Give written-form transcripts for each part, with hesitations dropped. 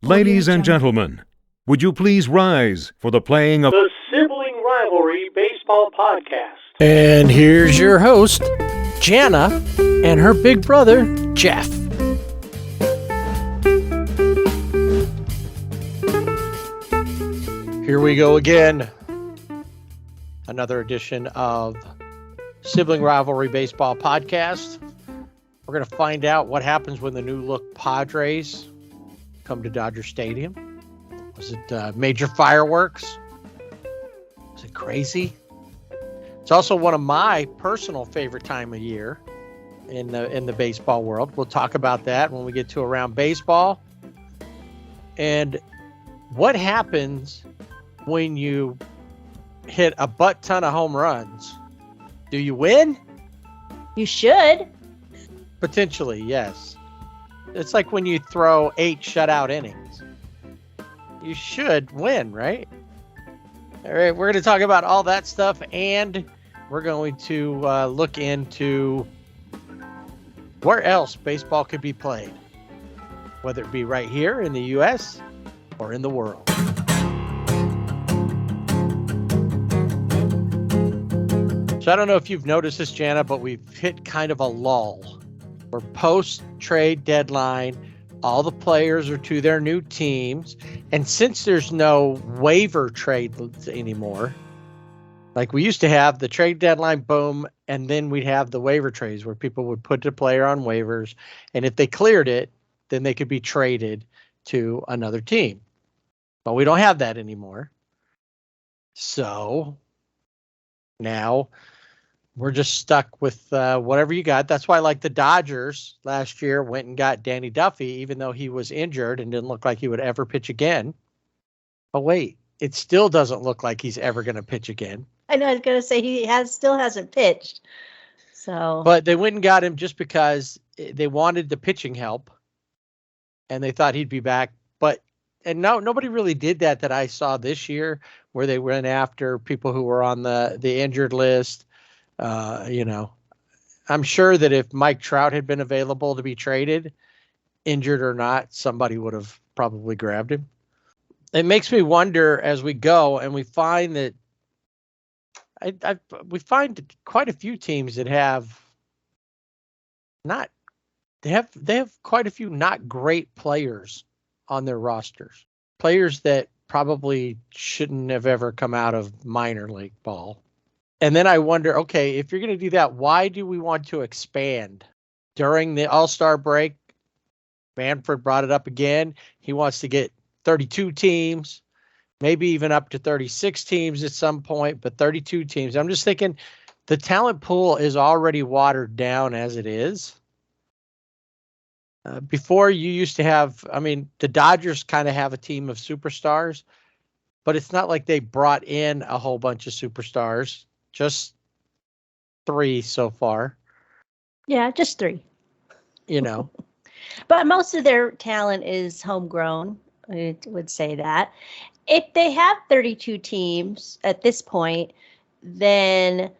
Ladies and gentlemen, would you please rise for the playing of the Sibling Rivalry Baseball Podcast. And here's your host, Jana, and her big brother, Jeff. Here we go again. Another edition of Sibling Rivalry Baseball Podcast. We're going to find out what happens when the new look Padres come to Dodger Stadium. Was it major fireworks? Was it crazy? It's also one of my personal favorite time of year in the baseball world. We'll talk about that when we get to Around Baseball. And what happens when you hit a butt ton of home runs? Do you win? You should. Potentially, yes. It's like when you throw 8 shutout innings. You should win, right? All right, we're going to talk about all that stuff, and we're going to look into where else baseball could be played, whether it be right here in the U.S. or in the world. So I don't know if you've noticed this, Jana, but we've hit kind of a lull. We're post-trade deadline. All the players are to their new teams. And since there's no waiver trade anymore, like we used to have the trade deadline, boom, and then we'd have the waiver trades where people would put the player on waivers. And if they cleared it, then they could be traded to another team. But we don't have that anymore. So now we're just stuck with whatever you got. That's why, like the Dodgers last year went and got Danny Duffy, even though he was injured and didn't look like he would ever pitch again. But wait, it still doesn't look like he's ever going to pitch again. I know, I was going to say he still hasn't pitched. So, but they went and got him just because they wanted the pitching help, and they thought he'd be back. And nobody really did that I saw this year, where they went after people who were on the injured list. I'm sure that if Mike Trout had been available to be traded, injured or not, somebody would have probably grabbed him. It makes me wonder as we go, and we find that we find quite a few teams that have quite a few not great players on their rosters, players that probably shouldn't have ever come out of minor league ball. And then I wonder, okay, if you're going to do that, why do we want to expand? During the All-Star break, Manfred brought it up again. He wants to get 32 teams, maybe even up to 36 teams at some point, but 32 teams. I'm just thinking the talent pool is already watered down as it is. Before you used to have, the Dodgers kind of have a team of superstars, but it's not like they brought in a whole bunch of superstars. Just 3 so far. Yeah, just 3. But most of their talent is homegrown. I would say that. If they have 32 teams at this point, then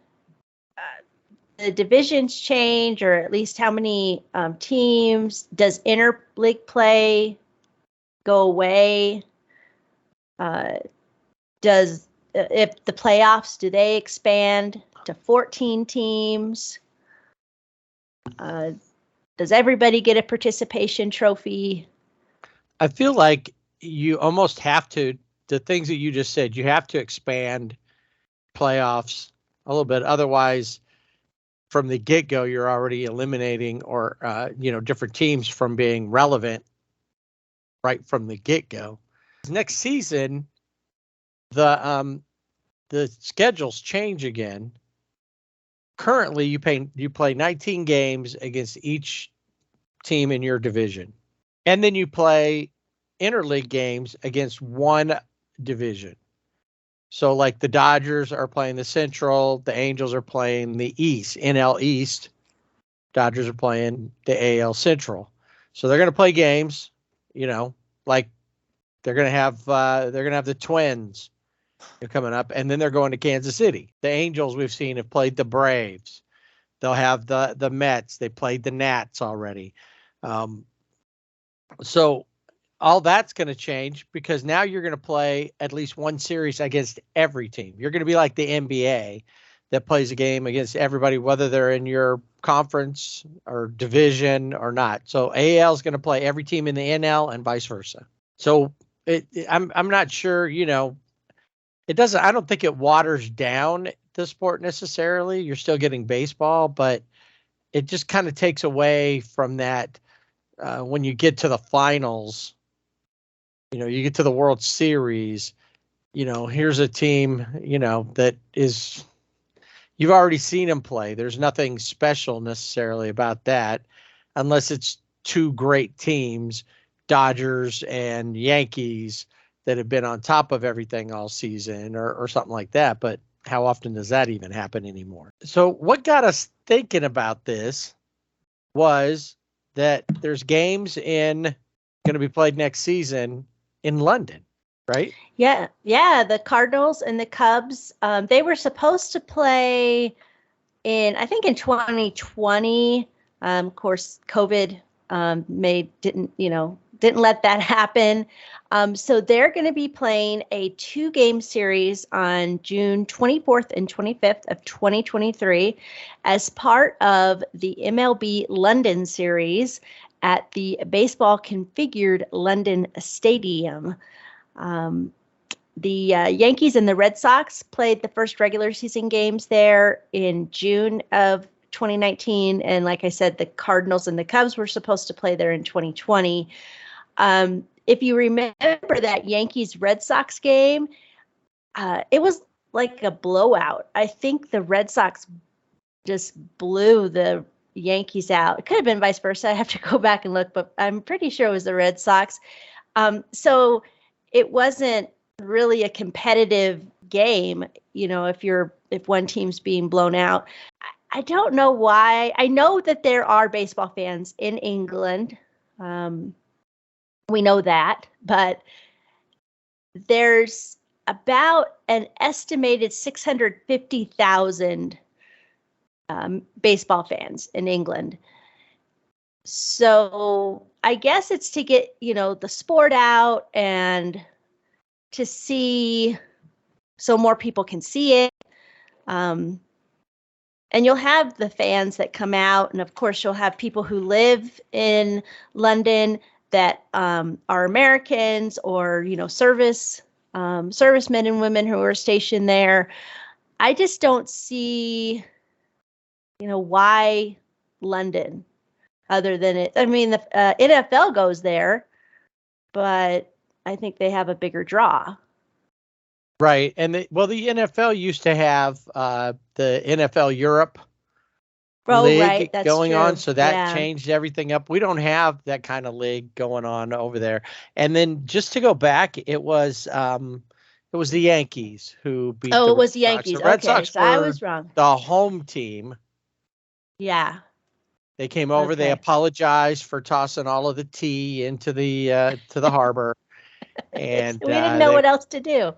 the divisions change, or at least how many teams. Does interleague play go away? If the playoffs, do they expand to 14 teams? Does everybody get a participation trophy? I feel like you almost have to, the things that you just said, you have to expand playoffs a little bit. Otherwise, from the get-go, you're already eliminating or, different teams from being relevant right from the get-go. Next season, the schedules change again. Currently, you play 19 games against each team in your division, and then you play interleague games against one division. So, like the Dodgers are playing the Central, the Angels are playing the East, NL East. Dodgers are playing the AL Central. So they're going to play games, like they're going to have the Twins coming up, and then they're going to Kansas City. The Angels we've seen have played the Braves. They'll have the Mets. They played the Nats already. So all that's going to change because now you're going to play at least one series against every team. You're going to be like the NBA that plays a game against everybody, whether they're in your conference or division or not. So AL is going to play every team in the NL and vice versa. So I'm not sure, it doesn't, I don't think it waters down the sport necessarily. You're still getting baseball, but it just kind of takes away from that when you get to the finals. You get to the World Series, here's a team, that is, you've already seen them play. There's nothing special necessarily about that, unless it's two great teams, Dodgers and Yankees, that have been on top of everything all season or something like that. But how often does that even happen anymore? So what got us thinking about this was that there's games going to be played next season in London, right? Yeah. The Cardinals and the Cubs, they were supposed to play I think in 2020. Of course, COVID didn't let that happen. So they're going to be playing a 2-game series on June 24th and 25th of 2023 as part of the MLB London series at the baseball configured London Stadium. The Yankees and the Red Sox played the first regular season games there in June of 2019. And like I said, the Cardinals and the Cubs were supposed to play there in 2020. If you remember that Yankees Red Sox game, it was like a blowout. I think the Red Sox just blew the Yankees out. It could have been vice versa. I have to go back and look, but I'm pretty sure it was the Red Sox. So it wasn't really a competitive game, if one team's being blown out. I don't know why. I know that there are baseball fans in England. We know that, but there's about an estimated 650,000 baseball fans in England. So I guess it's to get, the sport out and to see so more people can see it. And you'll have the fans that come out. And of course, you'll have people who live in London that are Americans or, servicemen and women who are stationed there. I just don't see, why London other than it. I mean, the NFL goes there, but I think they have a bigger draw. Right. And the NFL used to have the NFL Europe league going true. on. So that changed everything up. We don't have that kind of league going on over there. And then just to go back, it was the Yankees who beat the Red Sox. It was the Yankees. The Red Sox so I was wrong. The home team. Yeah. They came over. Okay. They apologized for tossing all of the tea into the to the harbor. And we didn't know what else to do.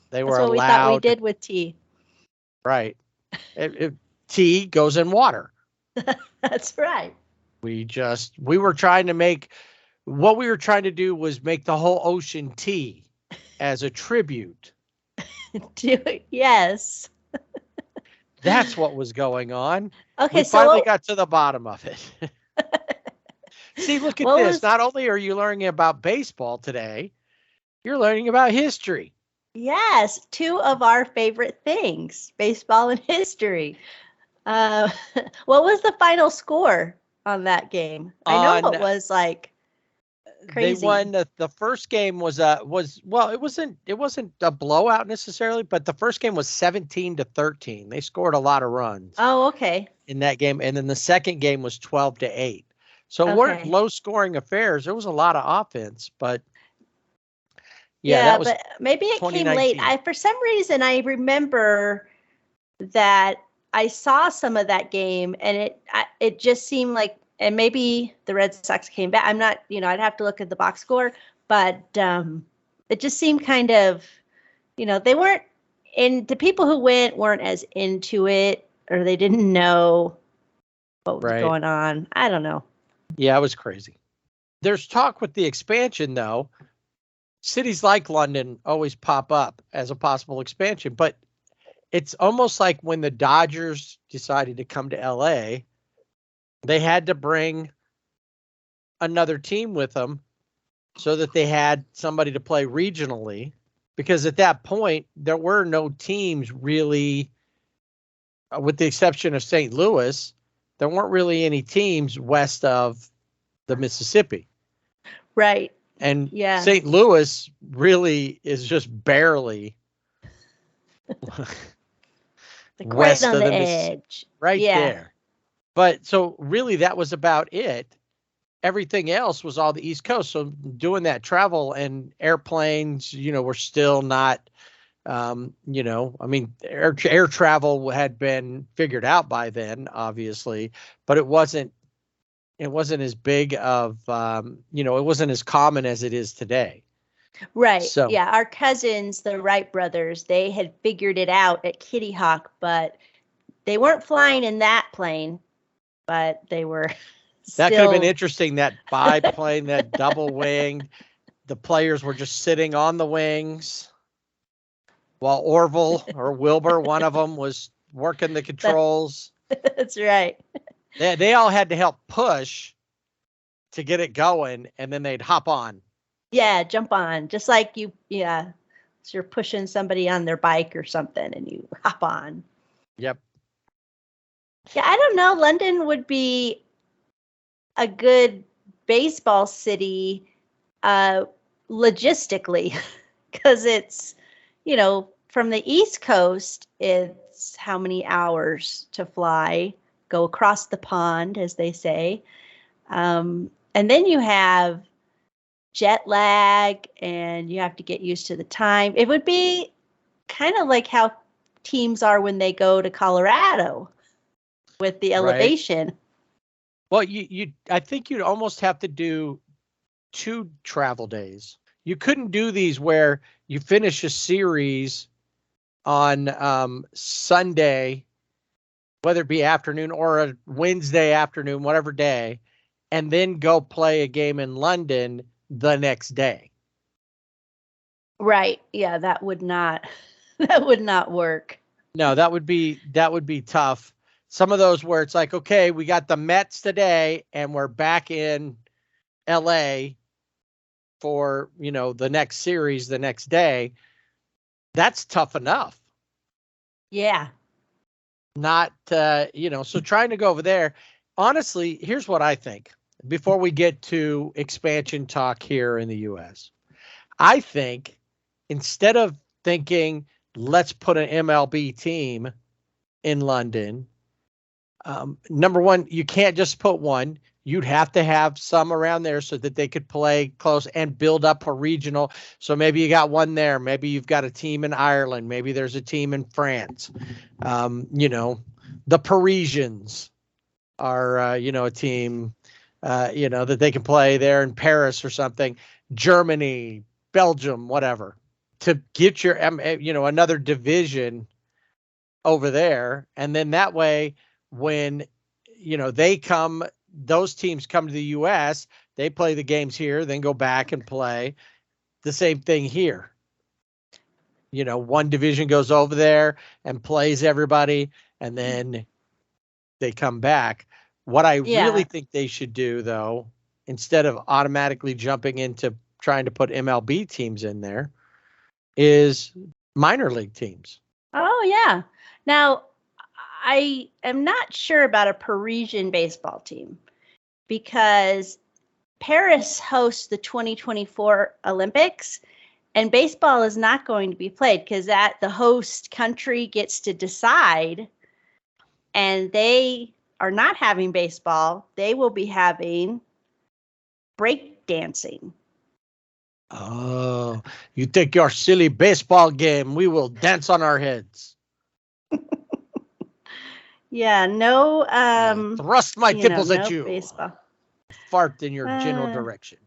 They were That's what allowed. We thought we did with tea. Right. Tea goes in water. That's right. We were trying to make the whole ocean tea as a tribute. Yes. That's what was going on. Okay, we finally got to the bottom of it. See, look at this. Not only are you learning about baseball today, you're learning about history. Yes, 2 of our favorite things, baseball and history. What was the final score on that game? I know it was like crazy. They won the first game it wasn't a blowout necessarily, but the first game was 17-13. They scored a lot of runs. Oh, okay. In that game, and then the second game was 12-8. So it weren't low scoring affairs. There was a lot of offense, but that was but maybe it came late. For some reason I remember that I saw some of that game, and it just seemed like, and maybe the Red Sox came back. I'm not, I'd have to look at the box score, but it just seemed kind of, they weren't the people who went weren't as into it, or they didn't know what was going on. I don't know. Yeah, it was crazy. There's talk with the expansion, though. Cities like London always pop up as a possible expansion, but it's almost like when the Dodgers decided to come to LA, they had to bring another team with them so that they had somebody to play regionally, because at that point there were no teams really, with the exception of St. Louis, there weren't really any teams west of the Mississippi. Right. And Yeah. St. Louis really is just barely Like west right on of the the Mississippi, edge. right Yeah. there. But so really that was about it. Everything else was all the East Coast. So doing that travel and airplanes, were still not, I mean, air travel had been figured out by then, obviously, but it wasn't as big of, it wasn't as common as it is today. Right. So, Yeah. Our cousins, the Wright brothers, they had figured it out at Kitty Hawk, but they weren't flying in that plane, but they were that could have been still interesting, that biplane, that double wing. The players were just sitting on the wings while Orville or Wilbur, one of them, was working the controls. That's right. They all had to help push to get it going, and then they'd hop on. Yeah, jump on. Just like so you're pushing somebody on their bike or something and you hop on. Yep. Yeah, I don't know. London would be a good baseball city logistically, because it's, from the East Coast, it's how many hours to fly, go across the pond, as they say. And then you have jet lag and you have to get used to the time. It would be kind of like how teams are when they go to Colorado with the elevation. Right. Well, I think you'd almost have to do 2 travel days. You couldn't do these where you finish a series on Sunday, whether it be afternoon or a Wednesday afternoon, whatever day, and then go play a game in London the next day. Right. Yeah, that would not work. No, that would be tough. Some of those where it's like, okay, we got the Mets today and we're back in LA for, the next series the next day. That's tough enough. Yeah. Not, so trying to go over there. Honestly, here's what I think before we get to expansion talk here in the US. I think instead of thinking, let's put an MLB team in London, number one, you can't just put one. You'd have to have some around there so that they could play close and build up a regional. So maybe you got one there. Maybe you've got a team in Ireland. Maybe there's a team in France. The Parisians are, a team, that they can play there in Paris or something. Germany, Belgium, whatever, to get your, another division over there. And then that way, when, those teams come to the US, they play the games here, then go back and play the same thing here. One division goes over there and plays everybody, and then they come back. What I really think they should do, though, instead of automatically jumping into trying to put MLB teams in there, is minor league teams. Oh, yeah. Now, I am not sure about a Parisian baseball team, because Paris hosts the 2024 Olympics, and baseball is not going to be played because the host country gets to decide, and they are not having baseball. They will be having break dancing. Oh, you take your silly baseball game. We will dance on our heads. Yeah, no. Thrust my nipples no at you. Baseball. Fart in your general direction.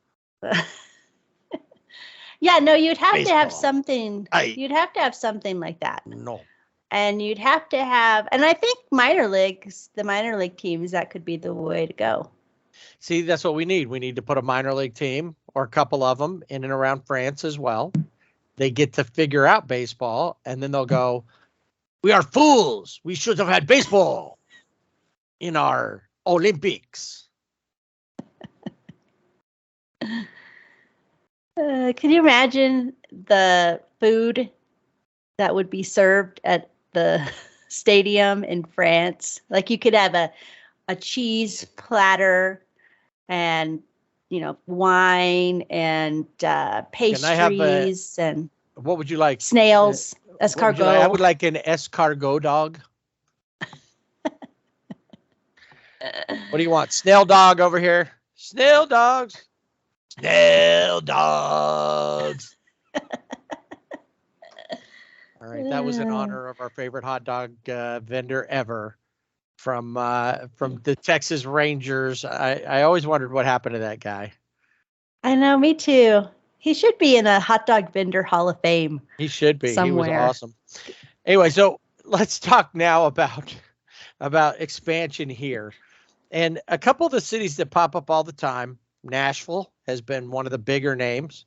Yeah, no, you'd have Baseball. to have something. You'd have to have something like that. No. And you'd have to have, and I think the minor league teams, that could be the way to go. See, that's what we need. We need to put a minor league team or a couple of them in and around France as well. They get to figure out baseball, and then they'll go, "We are fools. We should have had baseball in our Olympics." Can you imagine the food that would be served at the stadium in France? Like you could have a cheese platter and, wine and pastries and What would you like? snails, What would you like? I would like an escargot dog. What do you want? Snail dog over here. Snail dogs. Snail dogs. All right, that was in honor of our favorite hot dog vendor ever from the Texas Rangers. I always wondered what happened to that guy. I know, me too. He should be in a hot dog vendor Hall of Fame. He should be. Somewhere. He was awesome. Anyway, so let's talk now about expansion here. And a couple of the cities that pop up all the time, Nashville has been one of the bigger names.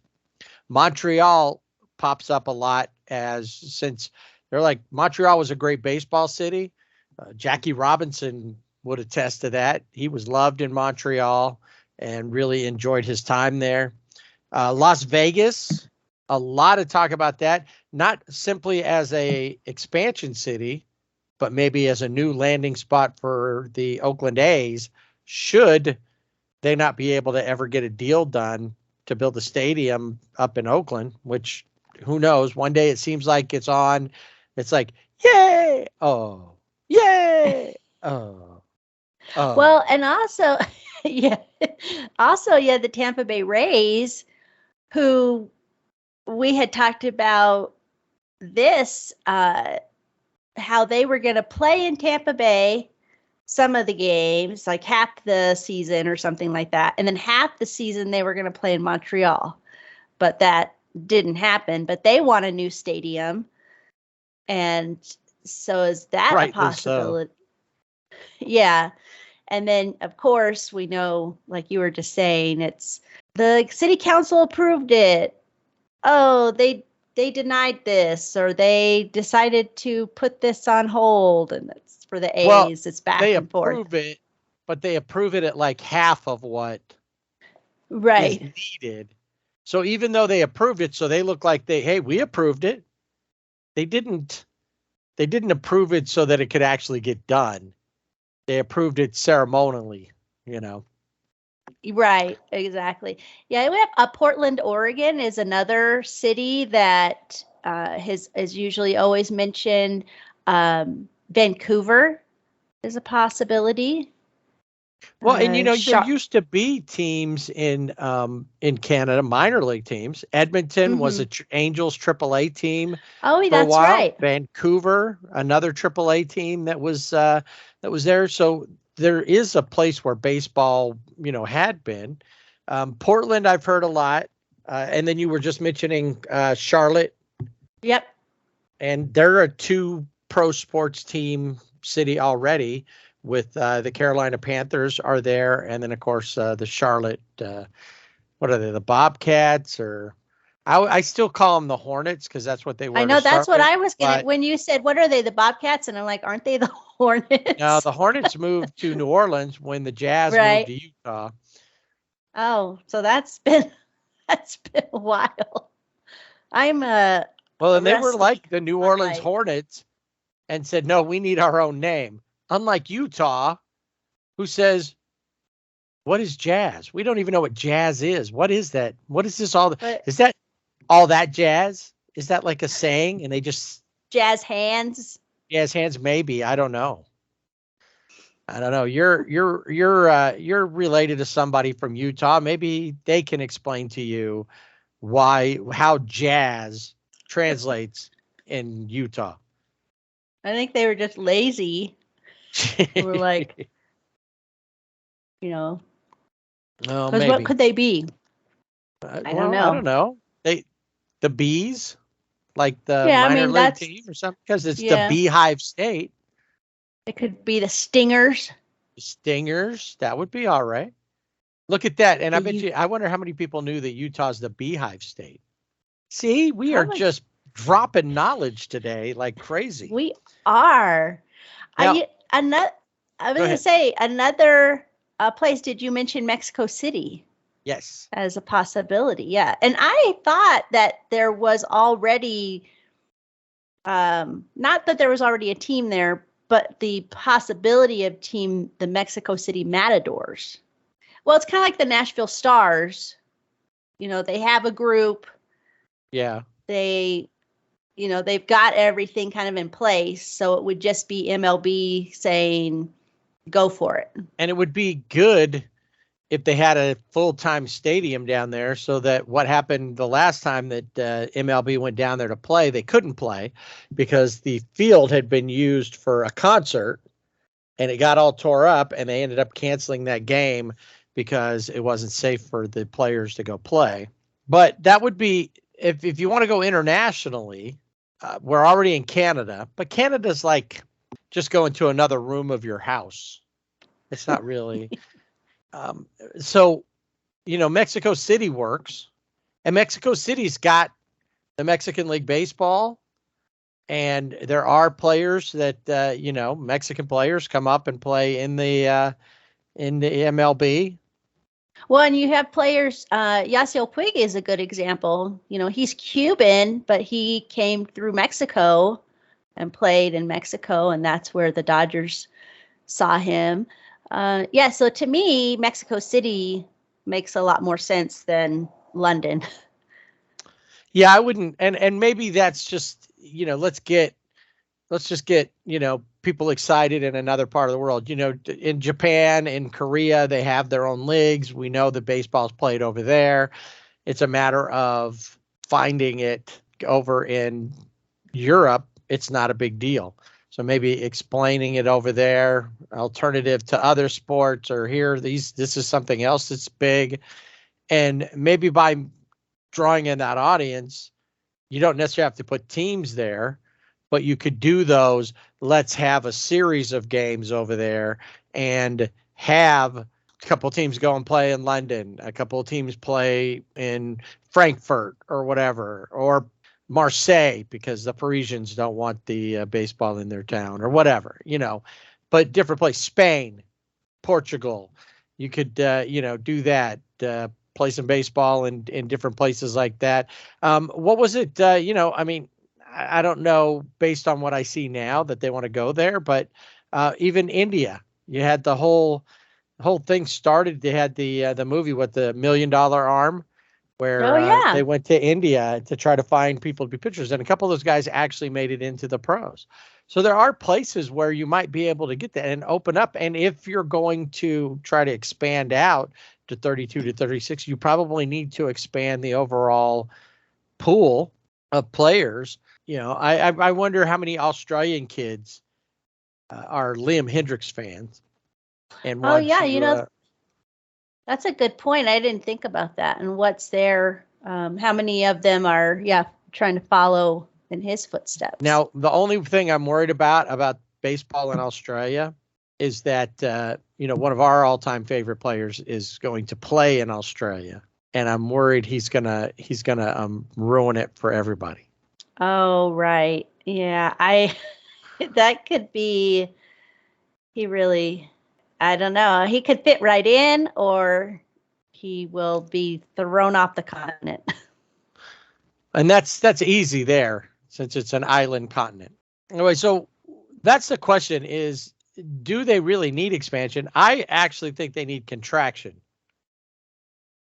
Montreal pops up a lot since they're like, Montreal was a great baseball city. Jackie Robinson would attest to that. He was loved in Montreal and really enjoyed his time there. Las Vegas, a lot of talk about that, not simply as a expansion city, but maybe as a new landing spot for the Oakland A's, should they not be able to ever get a deal done to build a stadium up in Oakland, which who knows? One day it seems like it's on. It's like, yay! Oh, yay! Oh. Well, and also, the Tampa Bay Rays, who we had talked about this, how they were going to play in Tampa Bay some of the games, like half the season or something like that. And then half the season they were going to play in Montreal. But that didn't happen. But they want a new stadium. And so is that a possibility? So. Yeah. And then, of course, we know, like you were just saying, it's the city council approved it. Oh, they denied this, or they decided to put this on hold, and it's for the A's. Well, it's back and forth. They approve it, but they approve it at like half of what is needed. So even though they approved it, so they look like we approved it. They didn't approve it so that it could actually get done. They approved it ceremonially, Right, exactly. Yeah, we have Portland, Oregon is another city that is usually always mentioned. Vancouver is a possibility. Well, and there used to be teams in Canada, minor league teams. Edmonton was a Angels AAA team. Oh, for that's a while. Right. Vancouver, another AAA team that was there. So there is a place where baseball, had been. Portland, I've heard a lot. And then you were just mentioning Charlotte. Yep. And they're a 2 pro sports team city already, with the Carolina Panthers are there. And then, of course, the Charlotte, what are they, the Bobcats? Or I still call them the Hornets because that's what they were. I know, that's what I was going to, when you said, what are they, the Bobcats? And I'm like, aren't they the Hornets? No, the Hornets moved to New Orleans when the Jazz moved to Utah. Oh, so that's been a while. Well, and they were like the New Orleans Hornets and said, no, we need our own name. Unlike Utah, who says, what is jazz? We don't even know what jazz is. What is that? What is this all? Is that all that jazz? Is that like a saying? And they just jazz hands? Jazz hands, maybe. I don't know. You're related to somebody from Utah. Maybe they can explain to you how jazz translates in Utah. I think they were just lazy. They were like, Oh, because what could they be? I don't know. I don't know. The Bees, like the minor league team or something, because it's the Beehive State. It could be the Stingers. The Stingers, that would be all right. Look at that. And The I wonder how many people knew that Utah's the beehive state. See, we are Probably just dropping knowledge today like crazy. we are. Now, Another. I was go going to ahead. say another place. Did you mention Mexico City Yes. as a possibility? Yeah, and I thought that there was already, not that there was already a team there, but the possibility of the Mexico City Matadors. Well, it's kind of like the Nashville Stars. They have a group. Yeah. They've got everything kind of in place. So it would just be MLB saying, go for it. And it would be good if they had a full-time stadium down there, so that what happened the last time that MLB went down there to play, they couldn't play because the field had been used for a concert and it got all tore up, and they ended up canceling that game because it wasn't safe for the players to go play. But that would be, if you want to go internationally, we're already in Canada, but Canada's like just go into another room of your house. It's not really. So, Mexico City works, and Mexico City's got the Mexican League Baseball, and there are players that, Mexican players come up and play in the MLB. Well, and you have players, Yasiel Puig is a good example. He's Cuban, but he came through Mexico and played in Mexico, and that's where the Dodgers saw him. So to me, Mexico City makes a lot more sense than London. Yeah, I wouldn't, and maybe that's just, let's just get, people excited in another part of the world. In Japan, in Korea, they have their own leagues. We know that baseball's played over there. It's a matter of finding it over in Europe. It's not a big deal. So maybe explaining it over there, alternative to other sports, or here, this is something else that's big. And maybe by drawing in that audience, you don't necessarily have to put teams there, but you could do those. Let's have a series of games over there and have a couple of teams go and play in London, a couple of teams play in Frankfurt or whatever, or Marseille, because the Parisians don't want the baseball in their town, or whatever, but different place, Spain, Portugal. You could, do that, play some baseball in different places like that. What was it? I don't know, based on what I see now, that they want to go there, but even India, you had the whole thing started. They had the movie with the $1 Million Arm, where Oh, yeah. they went to India to try to find people to be pitchers, and a couple of those guys actually made it into the pros. So there are places where you might be able to get that and open up. And if you're going to try to expand out to 32 to 36, you probably need to expand the overall pool of players. I wonder how many Australian kids are Liam Hendricks fans. And Oh, yeah, that's a good point. I didn't think about that. And what's how many of them are, trying to follow in his footsteps? Now, the only thing I'm worried about baseball in Australia is that, one of our all-time favorite players is going to play in Australia. And I'm worried he's gonna ruin it for everybody. Oh, right. Yeah, that could be, I don't know. He could fit right in, or he will be thrown off the continent. And that's easy there, since it's an island continent. Anyway, so that's the question is, do they really need expansion? I actually think they need contraction.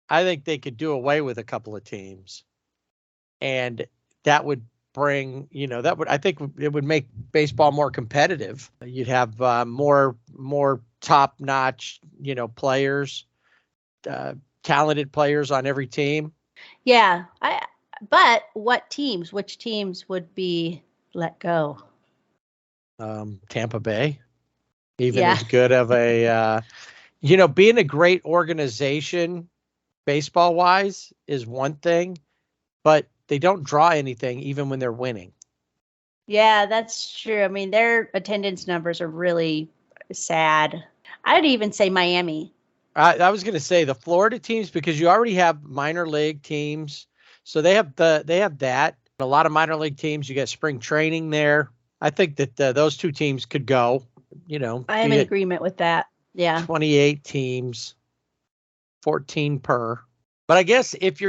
I think they could do away with a couple of teams, and that would bring, I think it would make baseball more competitive. You'd have more top-notch, players, talented players on every team. Yeah, but which teams would be let go? Tampa Bay, even Yeah. as good of a, being a great organization baseball wise is one thing, but they don't draw anything even when they're winning. Yeah, that's true. I mean, their attendance numbers are really sad. I'd even say Miami. I was going to say the Florida teams, because you already have minor league teams, so they have that. A lot of minor league teams. You got spring training there. I think that those two teams could go. I am be in it agreement with that. Yeah. 28 teams, 14 per. But I guess if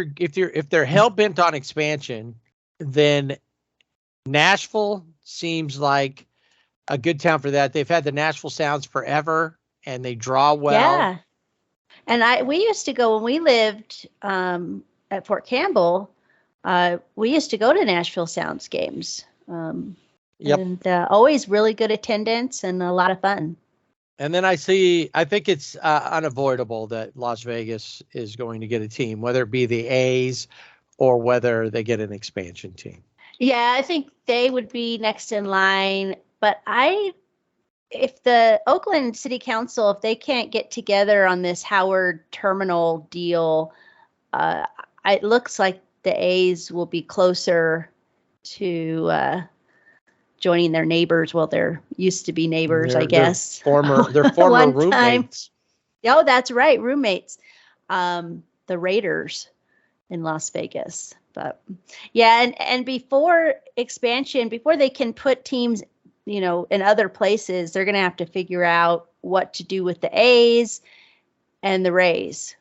they're hell bent on expansion, then Nashville seems like a good town for that. They've had the Nashville Sounds forever, and they draw well. Yeah. And we used to go when we lived at Fort Campbell. We used to go to Nashville Sounds games. Yep. And always really good attendance and a lot of fun. And then I think it's unavoidable that Las Vegas is going to get a team, whether it be the A's or whether they get an expansion team. Yeah, I think they would be next in line. But if the Oakland City Council, if they can't get together on this Howard Terminal deal, it looks like the A's will be closer to joining their neighbors. Well, they're used to be neighbors, I guess. They're former roommates. Oh, that's right, roommates. The Raiders in Las Vegas. But yeah, and before expansion, before they can put teams, in other places, they're going to have to figure out what to do with the A's and the Rays,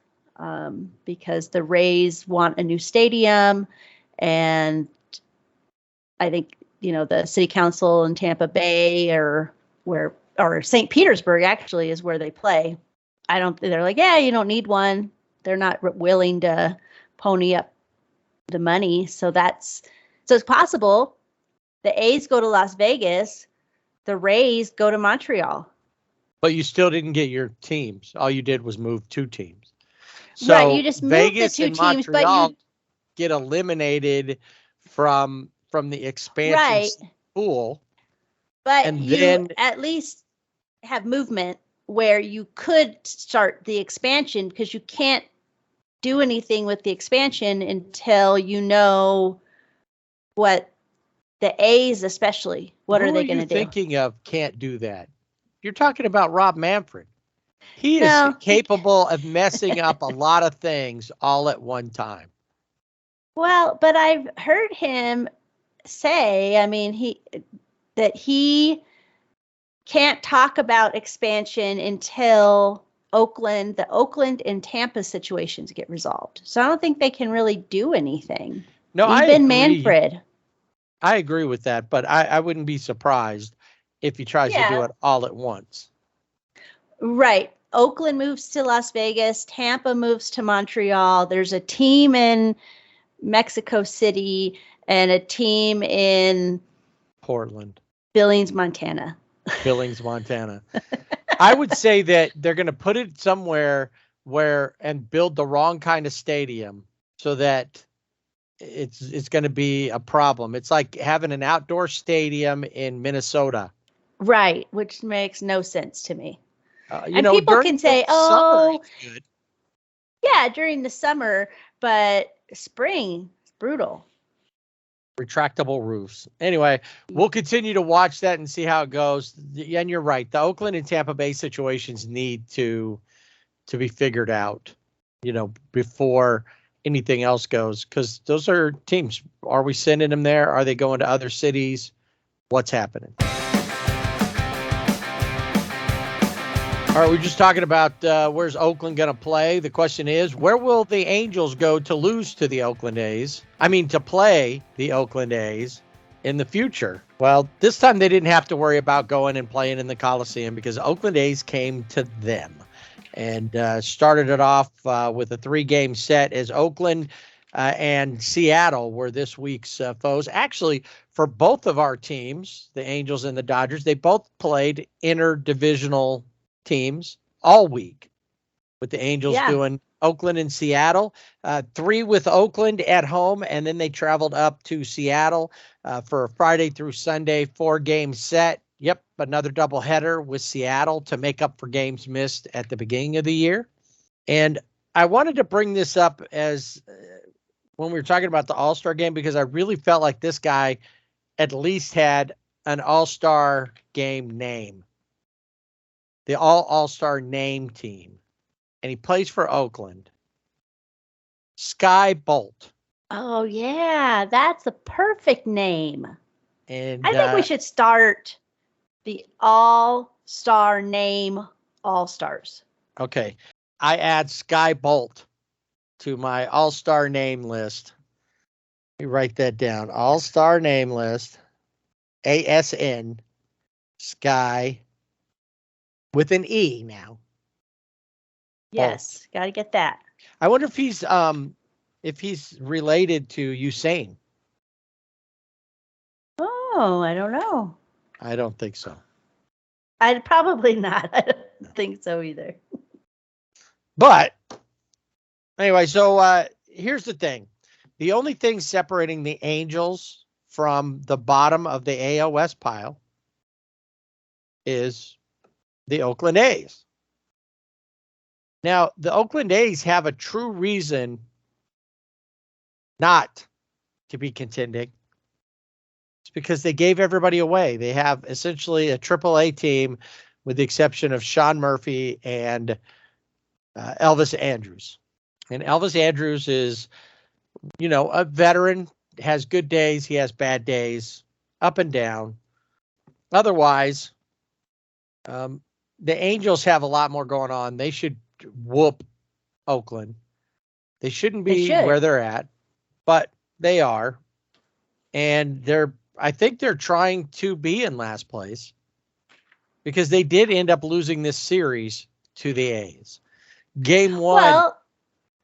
because the Rays want a new stadium, and I think the city council in Tampa Bay or St. Petersburg actually is where they play. They're like, yeah, you don't need one. They're not willing to pony up the money. So it's possible the A's go to Las Vegas, the Rays go to Montreal. But you still didn't get your teams. All you did was move two teams. So right, you just Vegas moved the two and teams, Montreal but get eliminated from the expansion pool. But and you then at least have movement where you could start the expansion, because you can't do anything with the expansion until you know what the A's, especially, what are they going to do? Thinking of can't do that. You're talking about Rob Manfred. He is No. capable of messing up a lot of things all at one time. Well, but I've heard him say, he can't talk about expansion until the Oakland and Tampa situations get resolved. So I don't think they can really do anything. No, I agree. Manfred. I agree with that, but I wouldn't be surprised if he tries to do it all at once. Right. Oakland moves to Las Vegas. Tampa moves to Montreal. There's a team in Mexico City and a team in Portland. Billings, Montana. I would say that they're going to put it somewhere and build the wrong kind of stadium so that it's going to be a problem. It's like having an outdoor stadium in Minnesota. Right, which makes no sense to me. And people can say, "Oh, good." Yeah, during the summer, but spring is brutal. Retractable roofs. Anyway, we'll continue to watch that and see how it goes. And you're right. The Oakland and Tampa Bay situations need to be figured out, before anything else goes, because those are teams. Are we sending them there? Are they going to other cities? What's happening? All right, we're just talking about where's Oakland going to play. The question is, where will the Angels go to lose to the Oakland A's? To play the Oakland A's in the future. Well, this time they didn't have to worry about going and playing in the Coliseum, because Oakland A's came to them and started it off with a 3-game set, as Oakland and Seattle were this week's foes. Actually, for both of our teams, the Angels and the Dodgers, they both played interdivisional teams all week, with the Angels doing Oakland and Seattle, 3 with Oakland at home, and then they traveled up to Seattle for a Friday through Sunday 4-game set. Yep, another doubleheader with Seattle to make up for games missed at the beginning of the year. And I wanted to bring this up as when we were talking about the All-Star game, because I really felt like this guy at least had an All-Star game name. The All-Star name team. and he plays for Oakland. Sky Bolt. Oh, yeah. That's a perfect name. And I think we should start the all-star name all-stars. Okay. I add Sky Bolt to my all-star name list. Let me write that down. All-star name list. ASN. Sky. With an E now. Yes, got to get that. I wonder if he's related to Usain. Oh, I don't know. I don't think so. I'd probably not. I don't think so either. But anyway, so here's the thing. The only thing separating the Angels from the bottom of the AL West pile is the Oakland A's. Now, the Oakland A's have a true reason not to be contending. It's because they gave everybody away. They have essentially a AAA team with the exception of Sean Murphy and Elvis Andrus. And Elvis Andrus is, a veteran, has good days. He has bad days, up and down. Otherwise, the Angels have a lot more going on. They should whoop Oakland. They shouldn't be where they're at, but they are. And I think they're trying to be in last place because they did end up losing this series to the A's. Game 1. Well,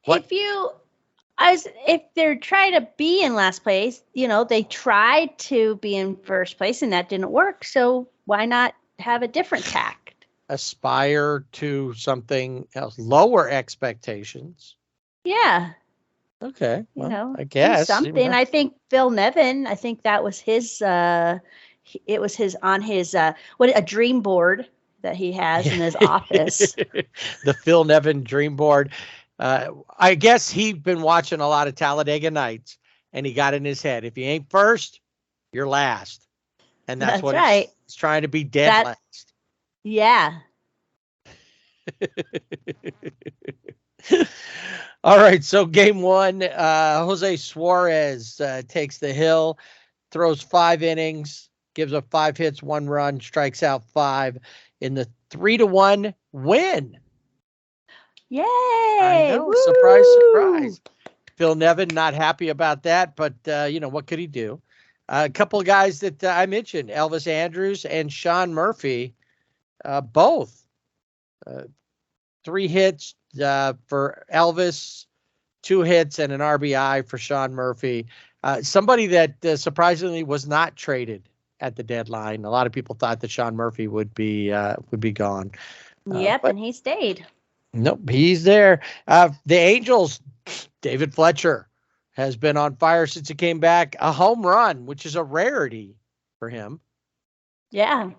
if they're trying to be in last place, they tried to be in first place and that didn't work. So why not have a different tact? Aspire to something else, lower expectations. Yeah. Okay. Well, I guess something. I think Phil Nevin, I think that was his, it was on his, a dream board that he has in his office. The Phil Nevin dream board. I guess he'd been watching a lot of Talladega Nights and he got in his head, if you ain't first, you're last. And that's what right. He's trying to be dead last. Yeah. All right. So game 1, Jose Suarez takes the hill, throws 5 innings, gives up 5 hits, 1 run, strikes out 5 in the 3-1 win. Yay! I know. Woo! Surprise, surprise. Phil Nevin not happy about that, but what could he do? A couple of guys that I mentioned, Elvis Andrus and Sean Murphy, both 3 hits for Elvis, 2 hits and an RBI for Sean Murphy. Somebody that surprisingly was not traded at the deadline. A lot of people thought that Sean Murphy would be gone. Yep, and he stayed. Nope, he's there. The Angels, David Fletcher has been on fire since he came back. A home run, which is a rarity for him. Yeah.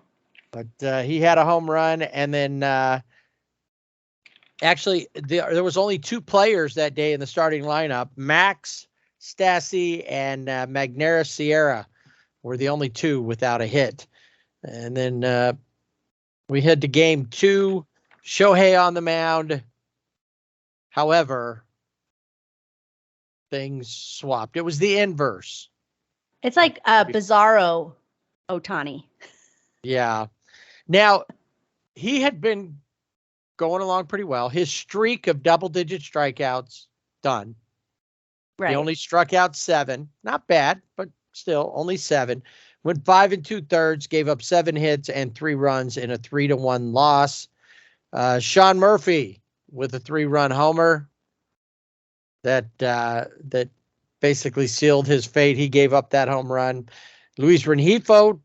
But he had a home run, and then actually there was only 2 players that day in the starting lineup. Max Stassi and Magnera Sierra were the only 2 without a hit. And then we head to game 2. Shohei on the mound. However, things swapped. It was the inverse. It's like Bizarro Ohtani. Yeah. Now, he had been going along pretty well. His streak of double-digit strikeouts done. Right. He only struck out 7. Not bad, but still only 7. Went 5 2/3, gave up 7 hits and 3 runs in a 3-1 loss. Sean Murphy with a 3-run homer that basically sealed his fate. He gave up that home run. Luis Rengifo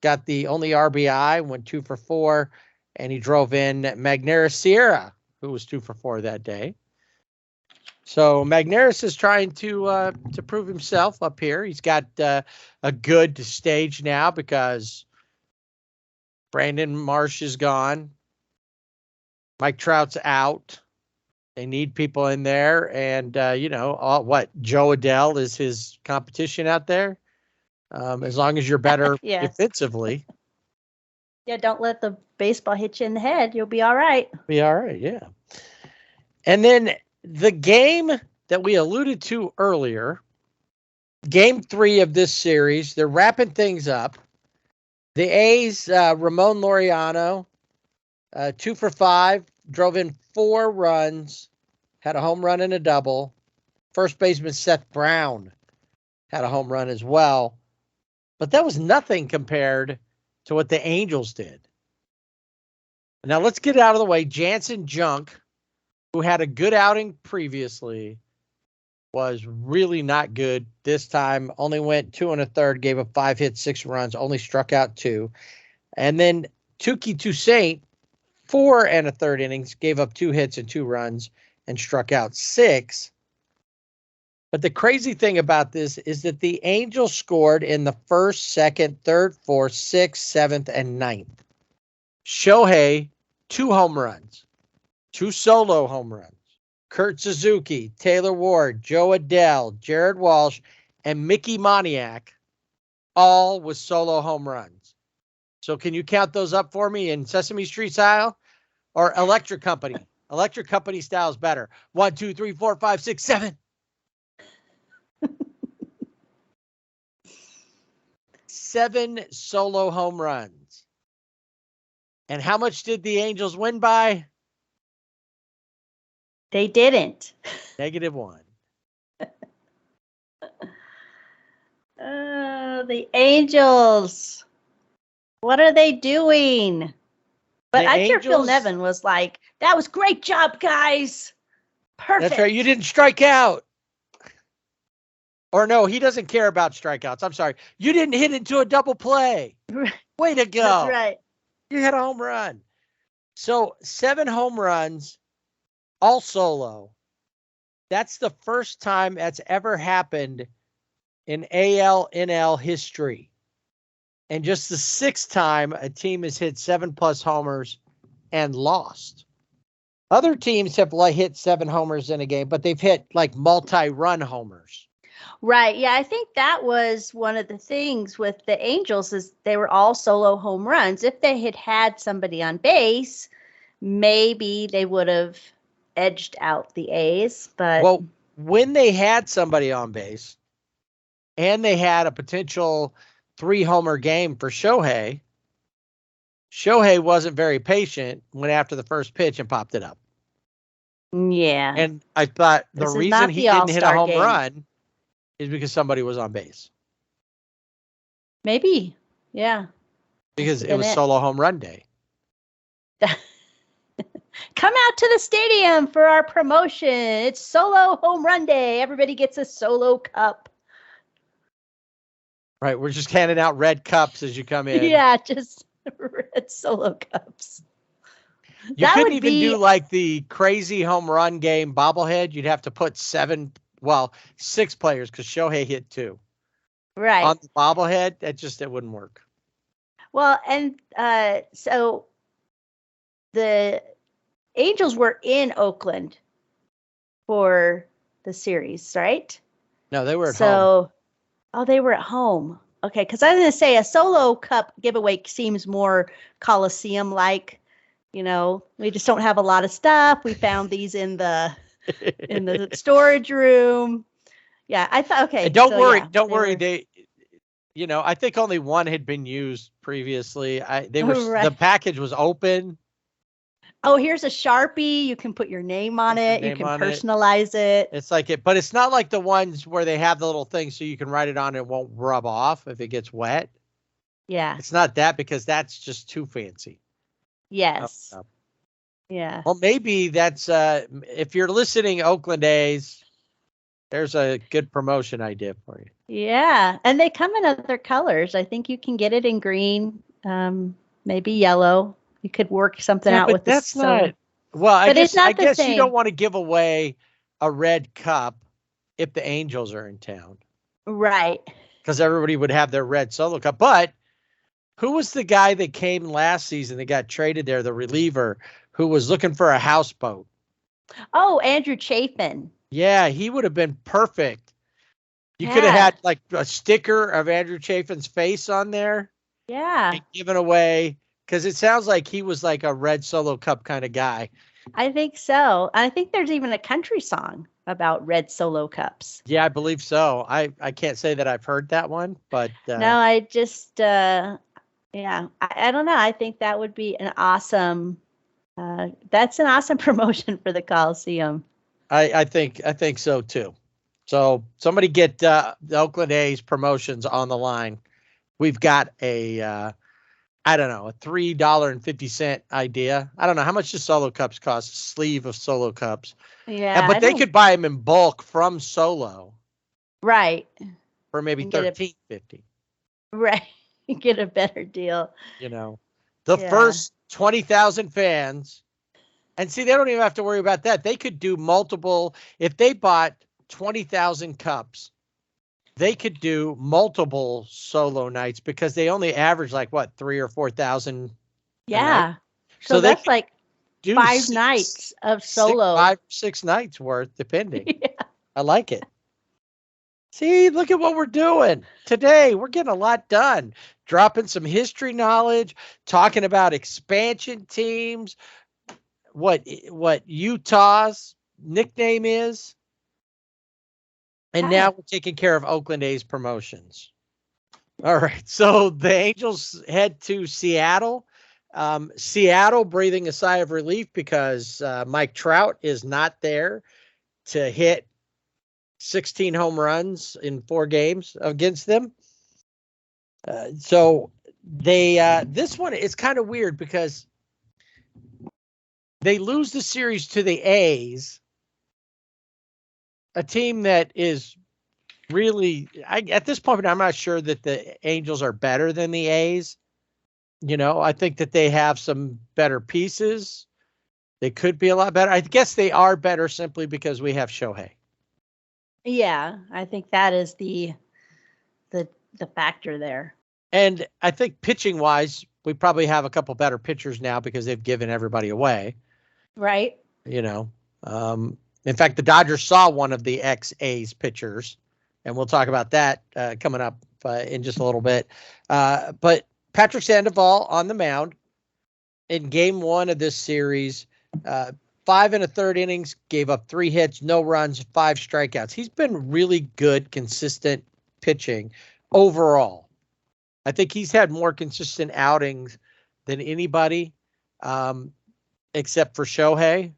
got the only RBI, went 2 for 4, and he drove in Magnera Sierra, who was 2 for 4 that day. So Magneris is trying to prove himself up here. He's got a good stage now because Brandon Marsh is gone. Mike Trout's out. They need people in there. And, Joe Adele is his competition out there. As long as you're better Yes. defensively. Yeah, don't let the baseball hit you in the head. You'll be all right. Be all right, yeah. And then the game that we alluded to earlier, game 3 of this series, they're wrapping things up. The A's, Ramon Laureano, 2 for 5, drove in 4 runs, had a home run and a double. First baseman Seth Brown had a home run as well. But that was nothing compared to what the Angels did. Now let's get it out of the way. Jansen Junk, who had a good outing previously, was really not good this time. Only went 2 1/3, gave up 5 hits, 6 runs, only struck out 2. And then Touki Toussaint, 4 1/3 innings, gave up 2 hits and 2 runs, and struck out 6. But the crazy thing about this is that the Angels scored in the 1st, 2nd, 3rd, 4th, 6th, 7th, and 9th. Shohei, 2 home runs, 2 solo home runs. Kurt Suzuki, Taylor Ward, Joe Adell, Jared Walsh, and Mickey Moniak, all with solo home runs. So can you count those up for me in Sesame Street style or Electric Company? Electric Company style is better. 1, 2, 3, 4, 5, 6, 7. 7 solo home runs. And how much did the Angels win by? They didn't. -1. The Angels. What are they doing? But I hear Phil Nevin was like, that was great job, guys. Perfect. That's right. You didn't strike out. Or no, he doesn't care about strikeouts. I'm sorry. You didn't hit into a double play. Way to go. That's right. You hit a home run. So 7 home runs, all solo. That's the first time that's ever happened in AL/NL history. And just the 6th time a team has hit 7+ homers and lost. Other teams have hit 7 homers in a game, but they've hit like multi-run homers. Right. Yeah, I think that was one of the things with the Angels is they were all solo home runs. If they had had somebody on base, maybe they would have edged out the A's. But well, when they had somebody on base and they had a potential 3-homer game for Shohei wasn't very patient, went after the first pitch and popped it up. Yeah. And I thought the reason he didn't hit a home run is because somebody was on base. Maybe. Yeah. Because it was solo home run day. Come out to the stadium for our promotion. It's solo home run day. Everybody gets a solo cup. Right. We're just handing out red cups as you come in. Yeah, just red solo cups. You couldn't even do like the crazy home run game bobblehead. You'd have to put 6 players because Shohei hit 2. Right. On the bobblehead, it wouldn't work. Well, and so the Angels were in Oakland for the series, right? No, they were at home. Oh, they were at home. Okay, because I was going to say a solo cup giveaway seems more Coliseum-like. You know, we just don't have a lot of stuff. We found these in the storage room. Yeah, I thought, okay. And don't worry. They, I think only one had been used previously. The package was open. Oh, here's a Sharpie. You can put your name on it. You can personalize it. It's like it, but it's not like the ones where they have the little thing so you can write it on and it won't rub off if it gets wet. Yeah. It's not that because that's just too fancy. Yes. Yeah. Well, maybe that's if you're listening, Oakland A's, there's a good promotion idea for you. Yeah. And they come in other colors. I think you can get it in green, maybe yellow. You could work something out with this. Not. Well, I guess you don't want to give away a red cup if the Angels are in town. Right. Because everybody would have their red solo cup. But who was the guy that came last season that got traded there, the reliever, who was looking for a houseboat? Oh, Andrew Chafin. Yeah, he would have been perfect. You could have had like a sticker of Andrew Chafin's face on there. Yeah. And given away. Because it sounds like he was like a red solo cup kind of guy. I think so. I think there's even a country song about red solo cups. Yeah, I believe so. I can't say that I've heard that one, but No, I just, yeah, I don't know. I think that would be an awesome, that's an awesome promotion for the Coliseum. I think so too. So somebody get the Oakland A's promotions on the line. We've got a I don't know, a $3.50 idea. I don't know how much do solo cups cost. A sleeve of solo cups. Yeah, But they could buy them in bulk from Solo right, for maybe And get a- $13.50. right, get a better deal. You know, the Yeah. first 20,000 fans, and see, they don't even have to worry about that. They could do multiple. If they bought 20,000 cups, they could do multiple solo nights because they only average like what 3,000 or 4,000. Yeah, So so they that's could like do 5 nights of solo. 5 or 6 nights worth, depending. Yeah. I like it. See, look at what we're doing today. We're getting a lot done. Dropping some history knowledge, talking about expansion teams, what Utah's nickname is. And Hi. now we're taking care of Oakland A's promotions. All right. So the Angels head to Seattle. Seattle breathing a sigh of relief because Mike Trout is not there to hit 16 home runs in 4 games against them. So they this one is kind of weird because they lose the series to the A's, a team that is really at this point I'm not sure that the Angels are better than the A's. You know, I think that they have some better pieces. They could be a lot better. I guess they are better simply because we have Shohei. Yeah, I think that is the factor there. And I think pitching wise, we probably have a couple better pitchers now because they've given everybody away. Right. You know, in fact, the Dodgers saw one of the ex-A's pitchers, and we'll talk about that coming up in just a little bit. But Patrick Sandoval on the mound in game 1 of this series, 5 1/3 innings, gave up 3 hits, no runs, 5 strikeouts. He's been really good, consistent pitching overall. I think he's had more consistent outings than anybody, except for Shohei.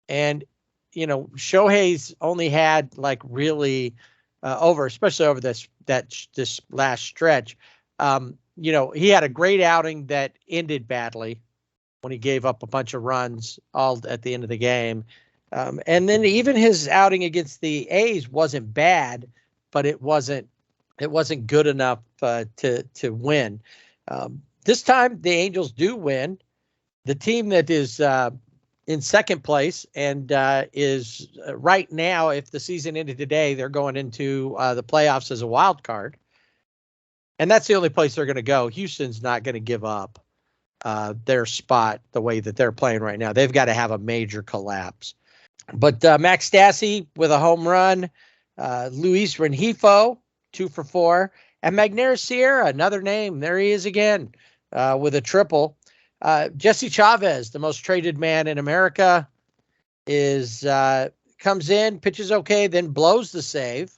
And, you know, Shohei's only had like really especially over this last stretch. You know, he had a great outing that ended badly when he gave up a bunch of runs all at the end of the game. And then even his outing against the A's wasn't bad, but it wasn't good enough to win. This time the Angels do win. The team that is in second place and is right now, if the season ended today, they're going into the playoffs as a wild card. And that's the only place they're going to go. Houston's not going to give up their spot the way that they're playing right now. They've got to have a major collapse. But Max Stassi with a home run, Luis Rengifo, 2 for 4, and Magneuris Sierra, another name. There he is again with a triple. Jesse Chavez, the most traded man in America, comes in, pitches okay, then blows the save.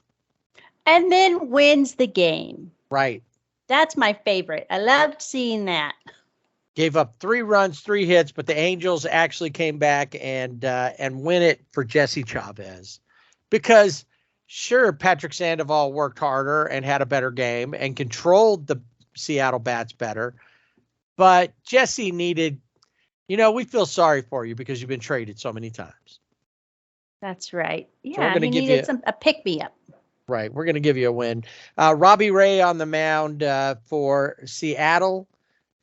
And then wins the game. Right. That's my favorite. I loved seeing that. Gave up 3 runs, 3 hits, but the Angels actually came back and win it for Jesse Chavez. Because sure, Patrick Sandoval worked harder and had a better game and controlled the Seattle bats better. But Jesse needed, you know, we feel sorry for you because you've been traded so many times. That's right. So Yeah, he needed a pick-me-up. Right. We're going to give you a win. Robbie Ray on the mound for Seattle.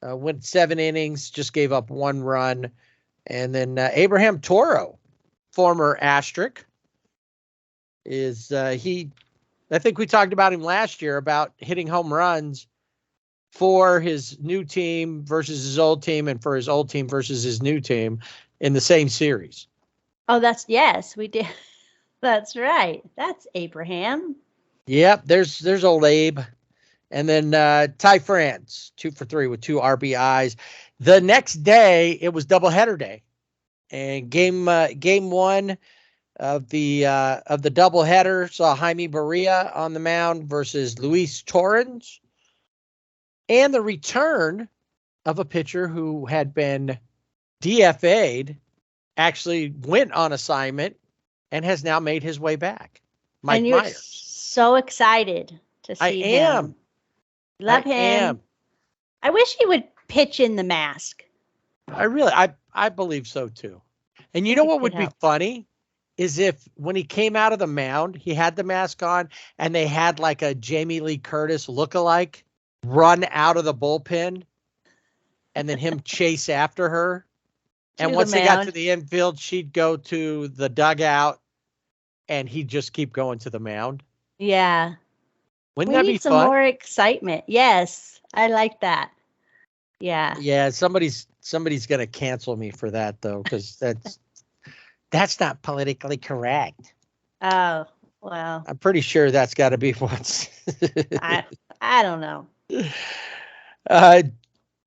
Went 7 innings, just gave up 1 run. And then Abraham Toro, former Asterisk, I think we talked about him last year about hitting home runs for his new team versus his old team and for his old team versus his new team in the same series. Oh, yes, we did. That's right. That's Abraham. Yep, there's old Abe. And then Ty France, 2 for 3 with 2 RBIs. The next day, it was doubleheader day. And game one of the doubleheader saw Jaime Barria on the mound versus Luis Torrens, and the return of a pitcher who had been DFA'd actually went on assignment and has now made his way back. Mike and you're Myers. so excited to see I am. him. Love him. I wish he would pitch in the mask. I believe so too. And you know what would be funny is if when he came out of the mound, he had the mask on and they had like a Jamie Lee Curtis lookalike run out of the bullpen and then him chase after her. And once they got to the infield, she'd go to the dugout and he'd just keep going to the mound. Yeah. Wouldn't that be fun? We need some more excitement. Yes, I like that. Yeah. Yeah, somebody's going to cancel me for that though, because that's not politically correct. Oh, well. I'm pretty sure that's got to be what's. I don't know.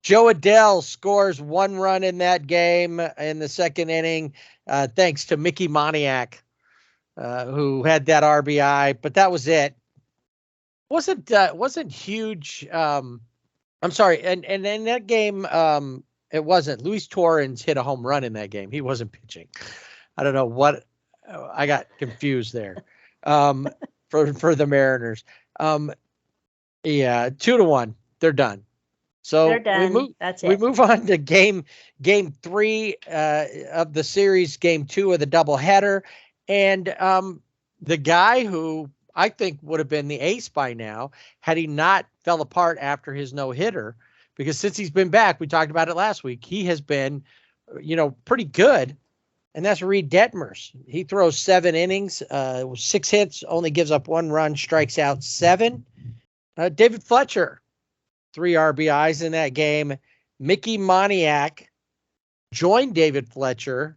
Joe Adele scores 1 run in that game in the second inning, thanks to Mickey Moniak, who had that RBI. But that was it. Wasn't huge. I'm sorry, and in that game, it wasn't. Luis Torrens hit a home run in that game. He wasn't pitching. I don't know what. I got confused there. For the Mariners. Yeah, 2-1. They're done. So they're done. We move on to game 3 of the series, game 2 of the doubleheader, and the guy who I think would have been the ace by now had he not fell apart after his no-hitter, because since he's been back, we talked about it last week, he has been, pretty good, and that's Reed Detmers. He throws 7 innings, 6 hits, only gives up 1 run, strikes out 7. David Fletcher, 3 RBIs in that game. Mickey Moniak joined David Fletcher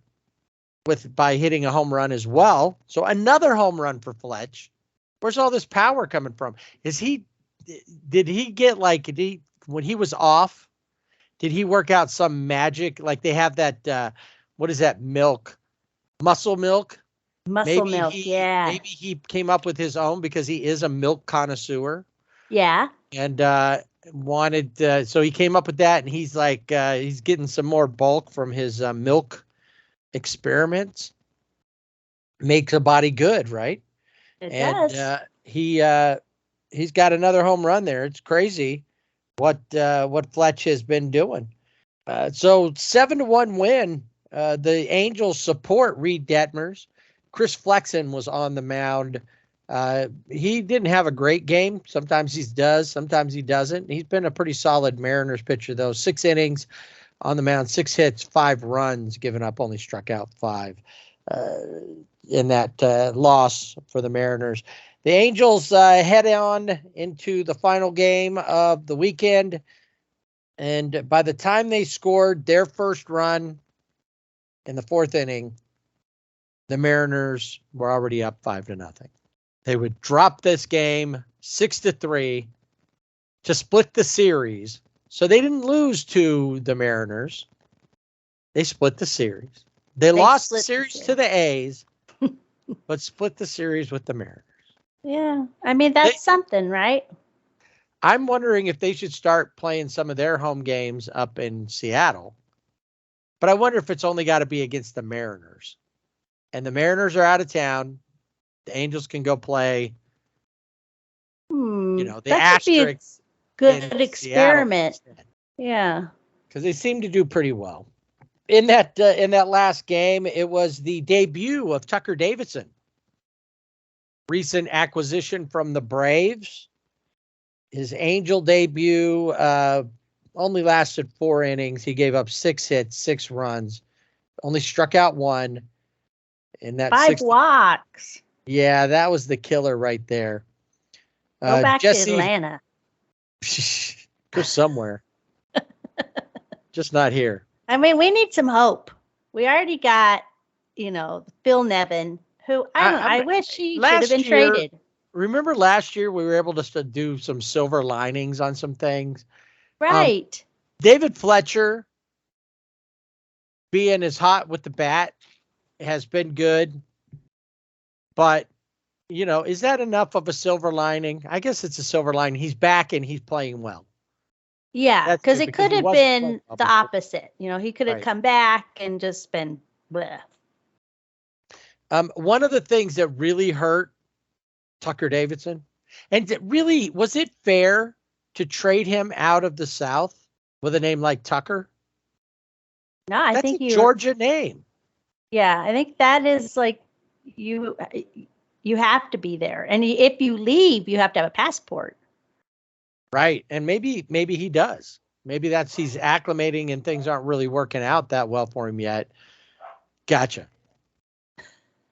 by hitting a home run as well. So another home run for Fletch. Where's all this power coming from? Did he get when he was off, did he work out some magic? Like they have that, what is that milk? Muscle milk? Yeah. Maybe he came up with his own because he is a milk connoisseur. Yeah. And so he came up with that, and he's like, he's getting some more bulk from his milk experiments. Makes a body good, right? It does. He's got another home run there. It's crazy what Fletch has been doing. So 7-1 win. The Angels support Reed Detmers. Chris Flexen was on the mound. He didn't have a great game. Sometimes he does, sometimes he doesn't. He's been a pretty solid Mariners pitcher, though. 6 innings on the mound, 6 hits, 5 runs, given up, only struck out 5 in that loss for the Mariners. The Angels head on into the final game of the weekend, and by the time they scored their first run in the 4th inning, the Mariners were already up 5-0. They would drop this game 6-3 to split the series. So they didn't lose to the Mariners. They split the series. They lost the series to the A's, but split the series with the Mariners. Yeah. I mean, that's something, right? I'm wondering if they should start playing some of their home games up in Seattle. But I wonder if it's only got to be against the Mariners. And the Mariners are out of town. The Angels can go play, the Asterisks. Good experiment. Yeah. Because they seem to do pretty well. In that last game, it was the debut of Tucker Davidson. Recent acquisition from the Braves. His Angel debut only lasted 4 innings. He gave up 6 hits, 6 runs, only struck out 1. In that 5 walks. Yeah, that was the killer right there. Go back to Atlanta. Go somewhere. Just not here. I mean, we need some hope. We already got, Phil Nevin, who I wish he should have been traded. Remember last year we were able to do some silver linings on some things? Right. David Fletcher being as hot with the bat has been good. But, is that enough of a silver lining? I guess it's a silver lining. He's back and he's playing well. Yeah, That's because good, it could he have wasn't been playing well the before. opposite. He could have Right. come back and just been bleh. One of the things that really hurt Tucker Davidson, and was it fair to trade him out of the South with a name like Tucker? No, I That's think a Georgia name. Yeah, I think that is like you have to be there, and if you leave, you have to have a passport. Right, and maybe he does. Maybe he's acclimating and things aren't really working out that well for him yet. Gotcha.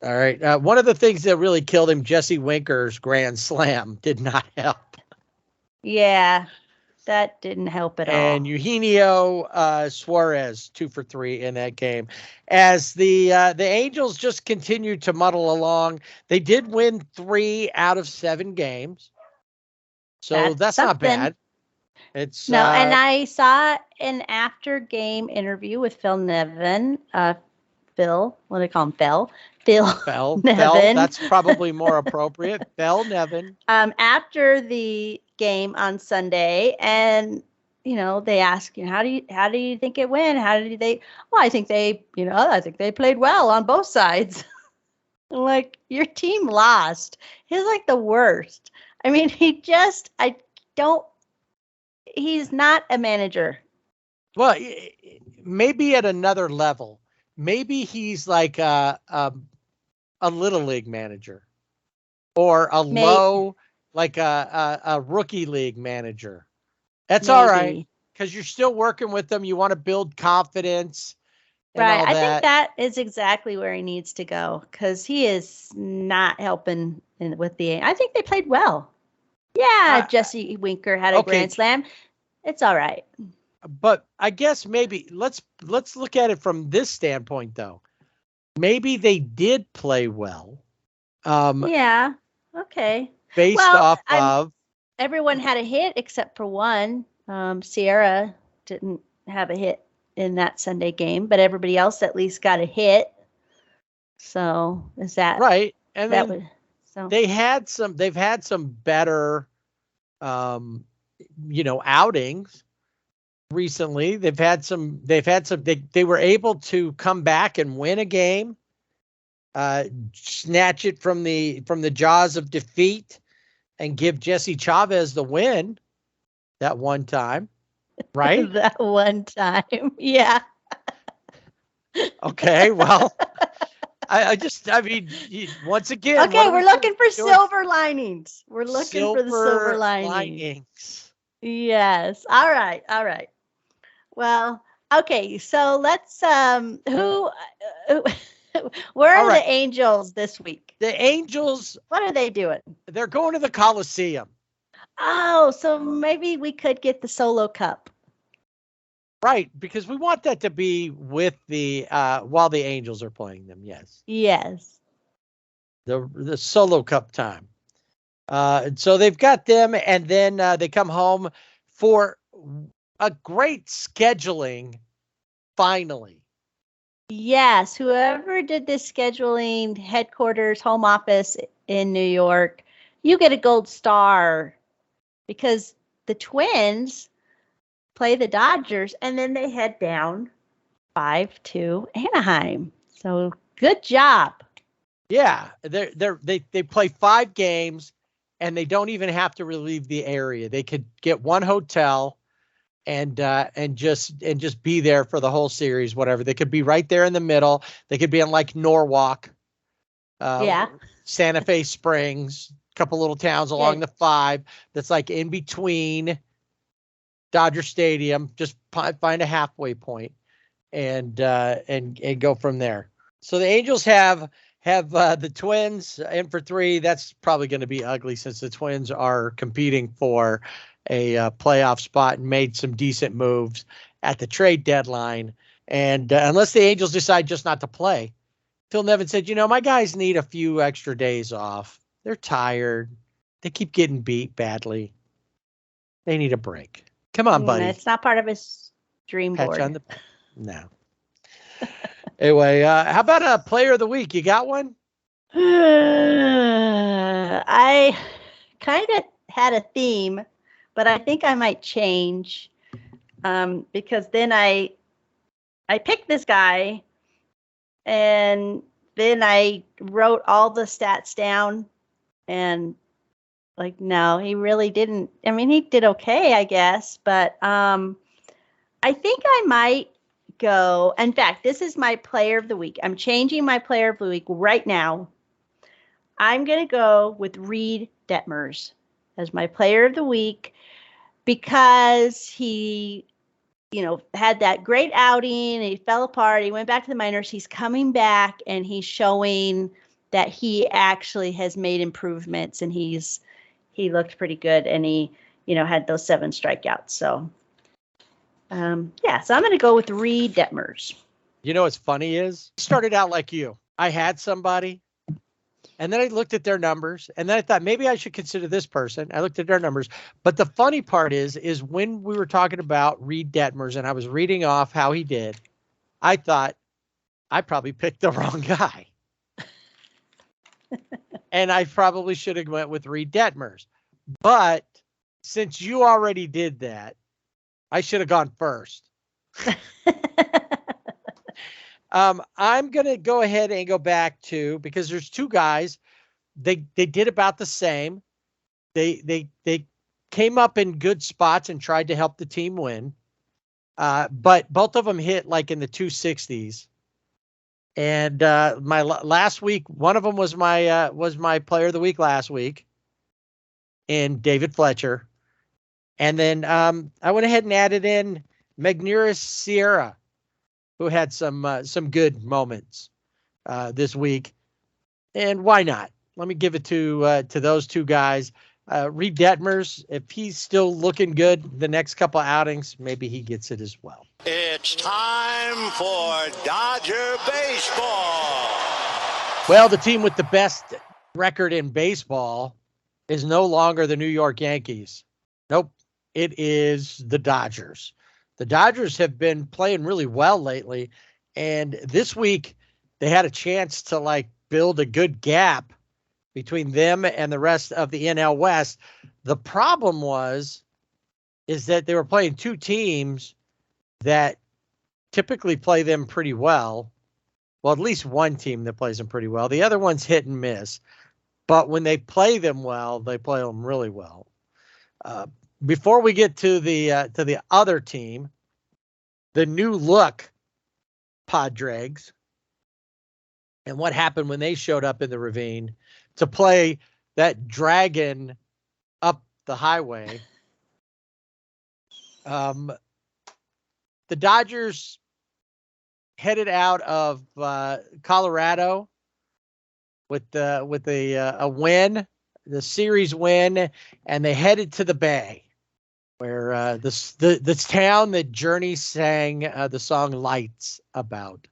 All right. One of the things that really killed him, Jesse Winker's grand slam, did not help. Yeah, that didn't help at all. And Eugenio Suarez 2 for 3 in that game. As the Angels just continued to muddle along, they did win 3 out of 7 games, so that's not bad. It's no, and I saw an after game interview with Phil Nevin. Phil, what do they call him? Phil Nevin. That's probably more appropriate. Phil Nevin. After the game on Sunday, and they ask, how do you think it went? How did they? Well, I think they played well on both sides. Like, your team lost. He's like the worst. I mean, he's not a manager. Well, maybe at another level. Maybe he's like a little league manager, or low, like a rookie league manager. That's all right, because you're still working with them. You want to build confidence. Right. I think that is exactly where he needs to go, because he is not helping with the. I think they played well. Yeah, Jesse Winker had a grand slam. It's all right. But I guess maybe let's look at it from this standpoint, though. Maybe they did play well. Yeah. Okay. Based off of everyone had a hit except for one. Sierra didn't have a hit in that Sunday game, but everybody else at least got a hit. So is that right? And that then they've had some better, outings recently. They were able to come back and win a game, snatch it from the jaws of defeat, and give Jesse Chavez the win that one time, right? That one time, yeah. Okay, well, once again. Okay, we're looking for silver linings. We're looking for the silver linings. Yes. All right. Well, okay. So let's. Where are the Angels this week? The Angels. What are they doing? They're going to the Coliseum. Oh, so maybe we could get the Solo Cup. Right, because we want that to be with the while the Angels are playing them. Yes. Yes. The Solo Cup time. So they've got them, and then they come home for a great scheduling. Finally. Yes, whoever did this scheduling, headquarters, home office in New York, you get a gold star, because the Twins play the Dodgers and then they head down 5-2 Anaheim. So good job. Yeah, they play 5 games, and they don't even have to leave the area. They could get one hotel and just be there for the whole series, whatever. They could be right there in the middle. They could be in like Norwalk, Santa Fe Springs, a couple little towns along the 5 that's like in between Dodger Stadium. Just find a halfway point and go from there. So the Angels have the Twins in for 3. That's probably going to be ugly, since the Twins are competing for a playoff spot and made some decent moves at the trade deadline. And unless the Angels decide just not to play, Phil Nevin said, my guys need a few extra days off. They're tired. They keep getting beat badly. They need a break. Come on, buddy. It's not part of his dream board. No. Anyway, how about a player of the week? You got one? I kind of had a theme, but I think I might change because then I picked this guy and then I wrote all the stats down and like, no, he really didn't. I mean, he did okay, I guess, but I think I might go. In fact, this is my player of the week. I'm changing my player of the week right now. I'm going to go with Reed Detmers as my player of the week because he, had that great outing and he fell apart. He went back to the minors. He's coming back and he's showing that he actually has made improvements and he looked pretty good and he, had those 7 strikeouts. So, so I'm going to go with Reed Detmers. You know what's funny is I started out like you. I had somebody and then I looked at their numbers and then I thought maybe I should consider this person. I looked at their numbers. But the funny part is when we were talking about Reed Detmers and I was reading off how he did, I thought I probably picked the wrong guy. And I probably should have went with Reed Detmers. But since you already did that, I should have gone first. I'm going to go ahead and go back to, because there's 2 guys. They did about the same. They came up in good spots and tried to help the team win. But both of them hit like in the 260s. And my last week, one of them was my player of the week last week in David Fletcher. And then I went ahead and added in Magneuris Sierra, who had some good moments this week. And why not? Let me give it to those 2 guys. Reed Detmers, if he's still looking good the next couple outings, maybe he gets it as well. It's time for Dodger baseball. Well, the team with the best record in baseball is no longer the New York Yankees. Nope. It is the Dodgers. The Dodgers have been playing really well lately. And this week they had a chance to build a good gap between them and the rest of the NL West. The problem is that they were playing 2 teams that typically play them pretty well. Well, at least one team that plays them pretty well. The other one's hit and miss. But when they play them well, they play them really well. Before we get to the other team, the new look Padres, and what happened when they showed up in the ravine to play that dragon up the highway. The Dodgers headed out of Colorado with a win, the series win, and they headed to the Bay, where this town that Journey sang the song "Lights" about.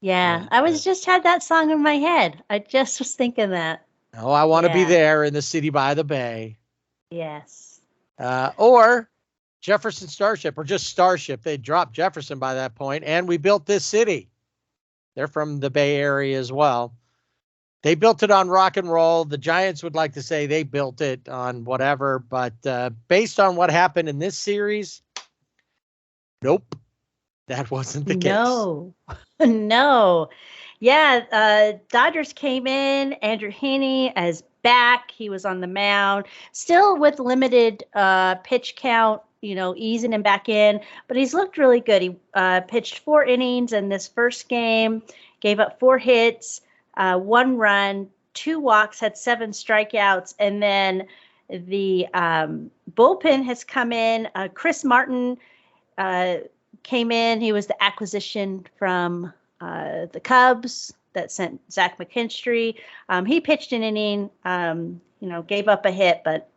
Yeah, I was just had that song in my head. I just was thinking that. Oh, I want to be there in the city by the bay. Yes. Or Jefferson Starship, or just Starship. They dropped Jefferson by that point, and we built this city. They're from the Bay Area as well. They built it on rock and roll. The Giants would like to say they built it on whatever, but based on what happened in this series, nope, that wasn't the case. No. Yeah, Dodgers came in. Andrew Heaney is back. He was on the mound, still with limited pitch count, easing him back in. But he's looked really good. He pitched 4 innings in this first game, gave up 4 hits, 1 run, 2 walks, had 7 strikeouts. And then the bullpen has come in. Chris Martin came in. He was the acquisition from the Cubs that sent Zach McKinstry. He pitched an inning, gave up a hit, but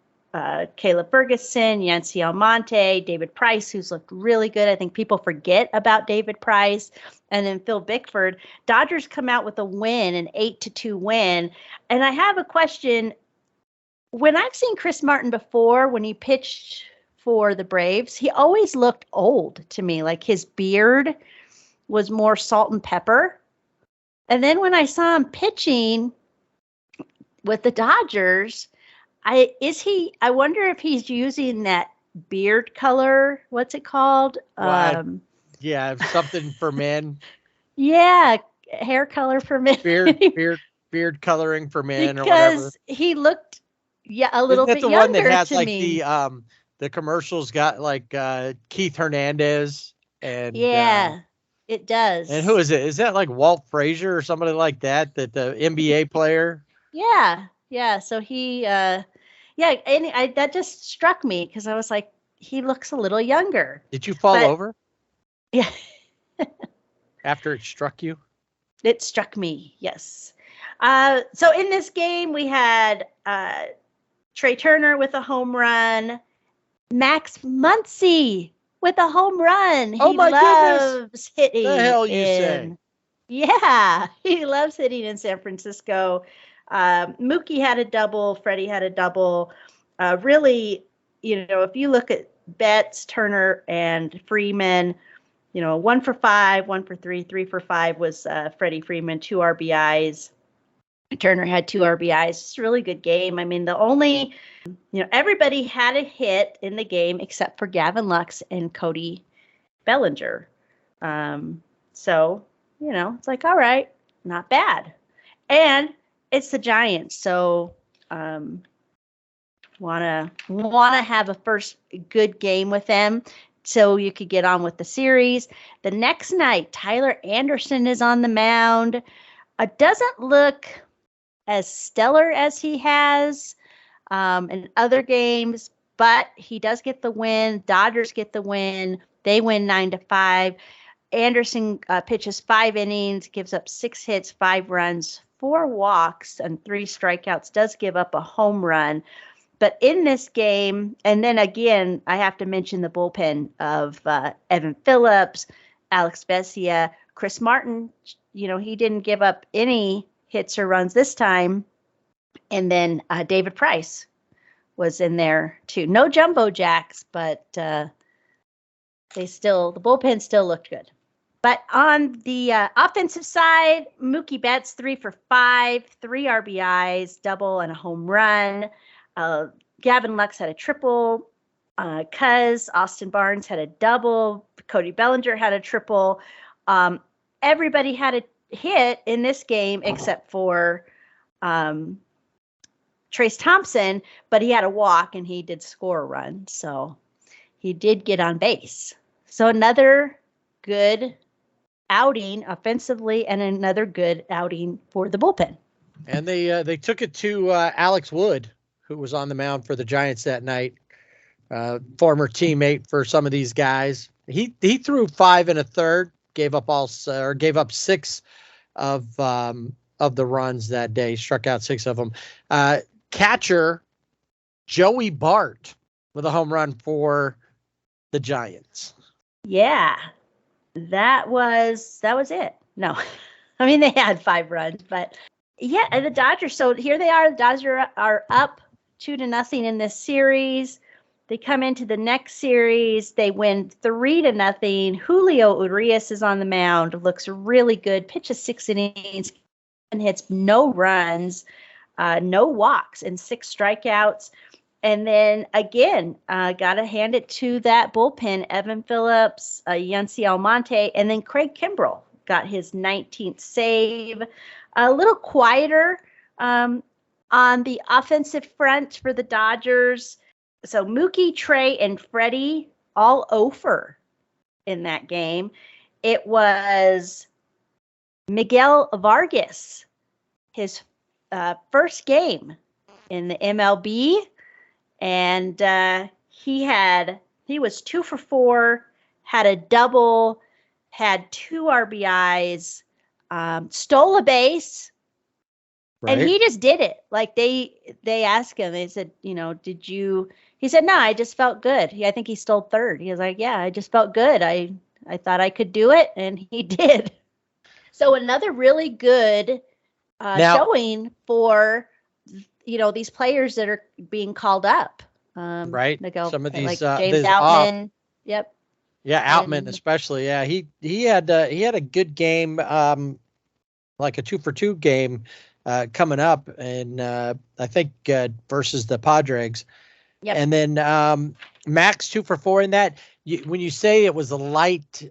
Caleb Ferguson, Yancy Almonte, David Price, who's looked really good. I think people forget about David Price. And then Phil Bickford. Dodgers come out with a win, an 8-2 win. And I have a question. When I've seen Chris Martin before, when he pitched for the Braves, he always looked old to me, like his beard was more salt and pepper. And then when I saw him pitching with the Dodgers, I wonder if he's using that beard color. What's it called? Yeah, something for men. Yeah, hair color for men. beard coloring for men or whatever. Because he looked a little bit the younger one that has to like me. the commercials got like Keith Hernandez and it does. And who is it? Is that like Walt Frazier or somebody like that? That the NBA player? Yeah. So he, and that just struck me because I was like, he looks a little younger. Did you fall over? Yeah. After it struck you? It struck me, yes. So in this game, we had Trey Turner with a home run, Max Muncy with a home run. Oh, he my loves goodness. hitting. The hell you say? Yeah, he loves hitting in San Francisco. Mookie had a double. Freddie had a double. Really, if you look at Betts, Turner, and Freeman, 1 for 5, 1 for 3, 3 for 5 was Freddie Freeman, 2 RBIs. Turner had 2 RBIs. It's a really good game. I mean, the only, everybody had a hit in the game except for Gavin Lux and Cody Bellinger. So, it's like, all right, not bad. And it's the Giants. So, wanna have a first good game with them so you could get on with the series. The next night, Tyler Anderson is on the mound. It doesn't look as stellar as he has in other games, but he does get the win. Dodgers get the win. They win 9-5. Anderson pitches 5 innings, gives up 6 hits, 5 runs, 4 walks, and 3 strikeouts, does give up a home run. But in this game, and then again, I have to mention the bullpen of Evan Phillips, Alex Vesia, Chris Martin. He didn't give up any hits or runs this time. And then David Price was in there too. No jumbo jacks, but the bullpen still looked good. But on the offensive side, Mookie Betts 3 for 5, 3 RBIs, double and a home run. Gavin Lux had a triple. Austin Barnes had a double. Cody Bellinger had a triple. Everybody had a hit in this game except for Trace Thompson, but he had a walk and he did score a run. So he did get on base. So another good outing offensively and another good outing for the bullpen. And they took it to Alex Wood, who was on the mound for the Giants that night, former teammate for some of these guys. He threw 5 1/3, gave up 6 of the runs that day, struck out 6 of them. Catcher Joey Bart with a home run for the Giants. Yeah, that was it. No, I mean, they had 5 runs, but yeah, and the Dodgers. So here they are. The Dodgers are up 2-0 in this series. They come into the next series. They win 3-0. Julio Urias is on the mound. Looks really good. Pitches 6 innings and hits no runs, no walks, and 6 strikeouts. And then again, got to hand it to that bullpen, Evan Phillips, Yancy Almonte, and then Craig Kimbrell got his 19th save. A little quieter on the offensive front for the Dodgers. So Mookie, Trey, and Freddie all over in that game. It was Miguel Vargas, his first game in the MLB. And he was 2 for 4, had a double, had 2 RBIs, stole a base, right. And he just did it. Like they asked him, they said, did you? He said, no, I just felt good. I think he stole third. He was like, yeah, I just felt good. I thought I could do it, and he did. So another really good showing for these players that are being called up. Right. Miguel, some of these like James Outman. Yep. Yeah, Outman And especially. Yeah, he had a good game, like a 2-for-2 game coming up, and I think versus the Padres. yep. And then Max 2-for-4 in that. When you say it was a light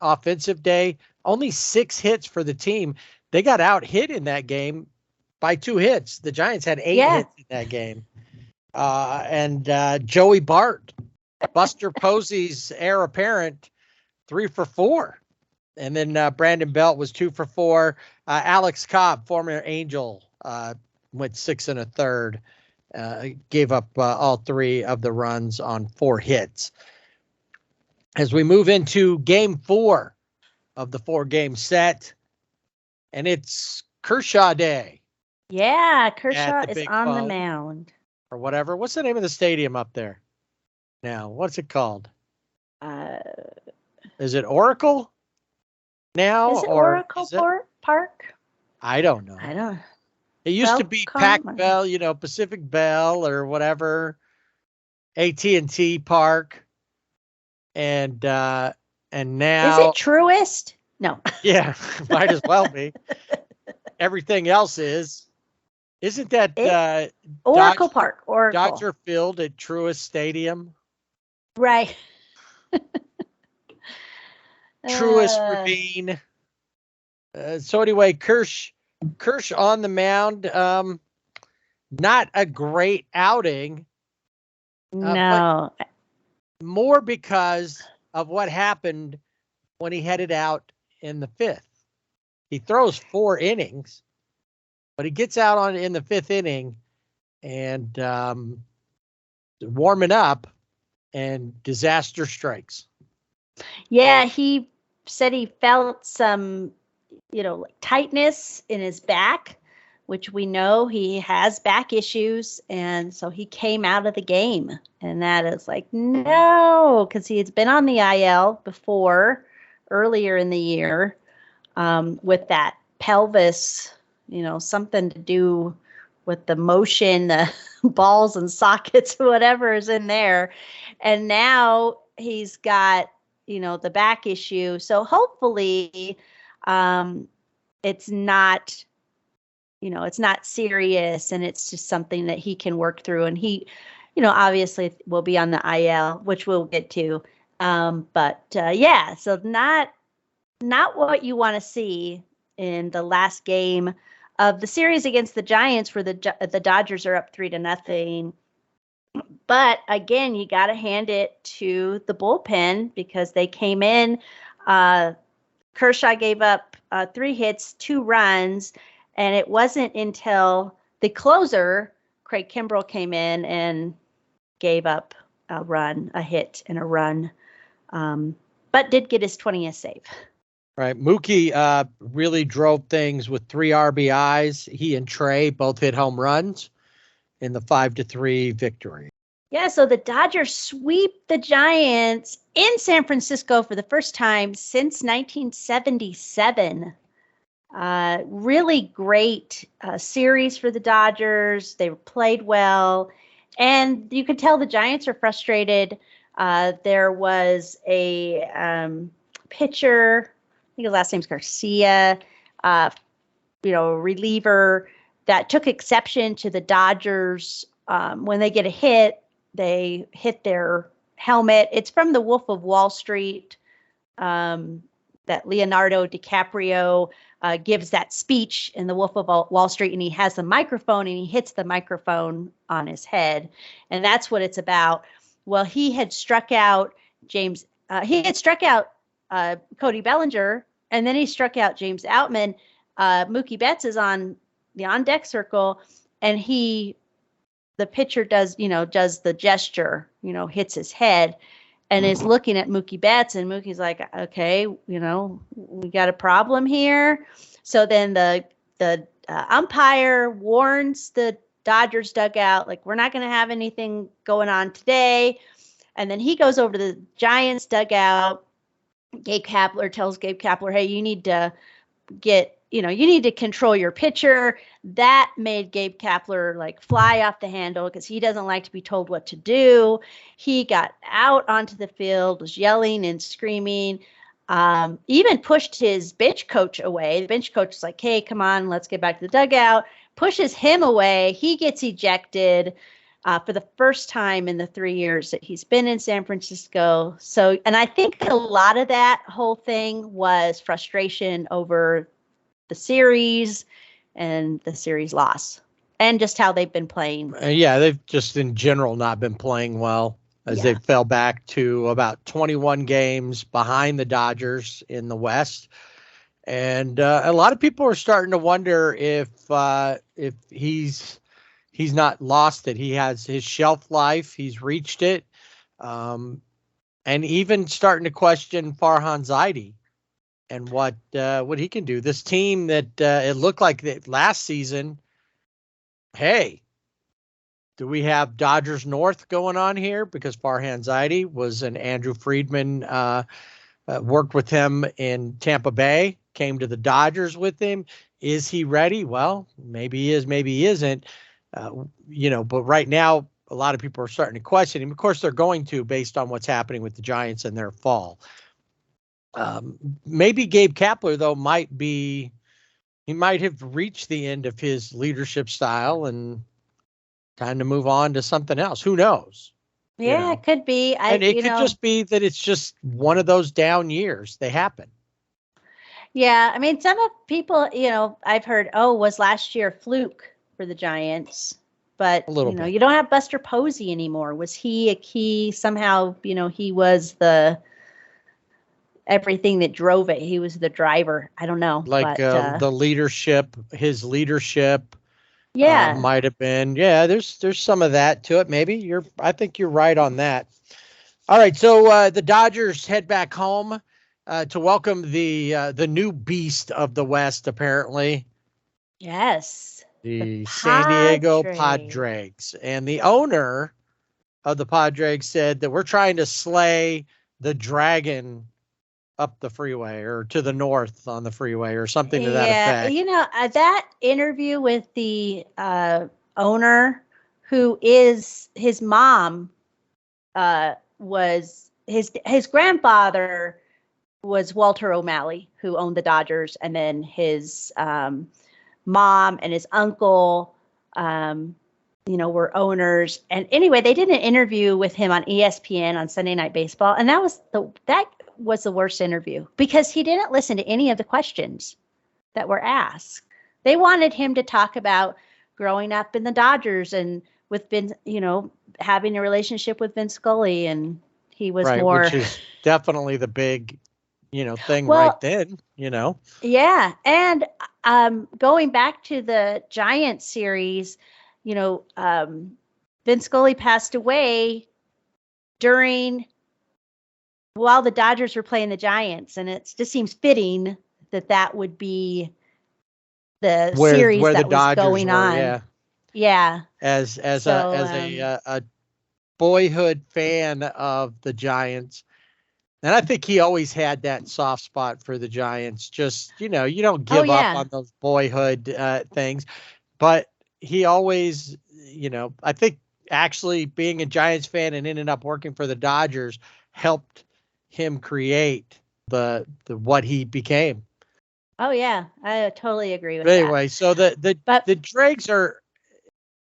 offensive day, only 6 hits for the team. They got out hit in that game by 2 hits. The Giants had 8 Yeah. hits in that game. And Joey Bart, Buster Posey's heir apparent, 3-for-4. And then Brandon Belt was 2-for-4. Alex Cobb, former Angel, went 6 1/3. Gave up all 3 of the runs on 4 hits. As we move into game 4 of the 4-game set, and it's Kershaw Day Yeah, at Kershaw the is Big on the Phone mound. or whatever. What's the name of the stadium up there now? What's it called? Uh, Is it Oracle now, is it or Oracle is it? Park? I don't know. I don't. It used to Well, be Pac Bell, Pacific Bell or whatever, AT&T Park, and now Is it Truist? No. yeah, might as well be. Everything else isn't that Oracle Park. Oracle. Dodger Field at Truist Stadium? Right. Truist Ravine. So anyway, Kirsch on the mound. Not a great outing. No. But more because of what happened when he headed out in the 5th. He throws 4 innings, but he gets out in the 5th inning and warming up, and disaster strikes. Yeah, he said he felt some, tightness in his back, which we know he has back issues. And so he came out of the game. And that is like, no, because he had been on the IL before, earlier in the year, with that pelvis, something to do with the motion, the balls and sockets, whatever is in there. And now he's got, the back issue. So hopefully it's not, it's not serious, and it's just something that he can work through. And he, obviously will be on the IL, which we'll get to. But yeah, so not what you want to see in the last game of the series against the Giants, where the Dodgers are up 3-0. But again, you got to hand it to the bullpen, because they came in. Kershaw gave up 3 hits, 2 runs, and it wasn't until the closer, Craig Kimbrell, came in and gave up a hit and a run, but did get his 20th save. Right. Mookie really drove things with 3 RBIs. He and Trey both hit home runs in the 5-3 victory. Yeah, so the Dodgers sweep the Giants in San Francisco for the first time since 1977. Really great series for the Dodgers. They played well, and you could tell the Giants are frustrated. There was a pitcher, I think his last name's Garcia, reliever, that took exception to the Dodgers. When they get a hit, they hit their helmet. It's from The Wolf of Wall Street, that Leonardo DiCaprio gives that speech in The Wolf of Wall Street, and he has the microphone, and he hits the microphone on his head. And that's what it's about. Well, he had struck out Cody Bellinger, and then he struck out James Outman. Mookie Betts is on the on-deck circle, and the pitcher does the gesture, hits his head, and is looking at Mookie Betts, and Mookie's like, okay, we got a problem here. So then the umpire warns the Dodgers dugout, like, we're not going to have anything going on today. And then he goes over to the Giants dugout. Gabe Kapler tells Gabe Kapler, hey, you need to get you need to control your pitcher. That made Gabe Kapler like fly off the handle because he doesn't like to be told what to do. He got out onto the field, was yelling and screaming, even pushed his bench coach away. The bench coach is like, hey, come on, let's get back to the dugout. Pushes him away. He gets ejected for the first time in the 3 years that he's been in San Francisco. So, and I think a lot of that whole thing was frustration over the series and the series loss and just how they've been playing. Yeah, they've just in general not been playing well as they fell back to about 21 games behind the Dodgers in the West. And a lot of people are starting to wonder if he's not lost it. He has his shelf life. He's reached it. And even starting to question Farhan Zaidi and what he can do. This team that it looked like that last season, hey, do we have Dodgers North going on here? Because Farhan Zaidi was an Andrew Friedman, worked with him in Tampa Bay, came to the Dodgers with him. Is he ready? Well, maybe he is, maybe he isn't. But right now, a lot of people are starting to question him. Of course, they're going to based on what's happening with the Giants and their fall. Maybe Gabe Kapler, though, might have reached the end of his leadership style and time to move on to something else. Who knows? Yeah, it could be. And it could just be that it's just one of those down years. They happen. Yeah, I mean, some of people, I've heard, was last year a fluke for the Giants? But, you don't have Buster Posey anymore. Was he a key somehow? He was the everything that drove it. He was the driver. I don't know. Like the leadership, his leadership. Yeah. Might have been. Yeah, there's some of that to it. Maybe I think you're right on that. All right. So the Dodgers head back home to welcome the new beast of the West, apparently. Yes. The San Diego Padres. And the owner of the Padres said that we're trying to slay the dragon up the freeway or to the north on the freeway or something to that effect. That interview with the owner, who is his mom, was his grandfather was Walter O'Malley, who owned the Dodgers, and then his mom and his uncle, were owners. And anyway, they did an interview with him on ESPN on Sunday Night Baseball, and that was the worst interview because he didn't listen to any of the questions that were asked. They wanted him to talk about growing up in the Dodgers and with Vince, having a relationship with Vince Scully, and he was more, which is definitely the big, thing right then, Yeah, and going back to the Giants series, Vince Scully passed away while the Dodgers were playing the Giants, and it just seems fitting that would be the series where that was Dodgers going on. Yeah. As a boyhood fan of the Giants, and I think he always had that soft spot for the Giants. Just you don't give up on those boyhood things, but he always, I think actually being a Giants fan and ended up working for the Dodgers helped him create the what he became. Oh yeah, I totally agree with that. Anyway, so the Dregs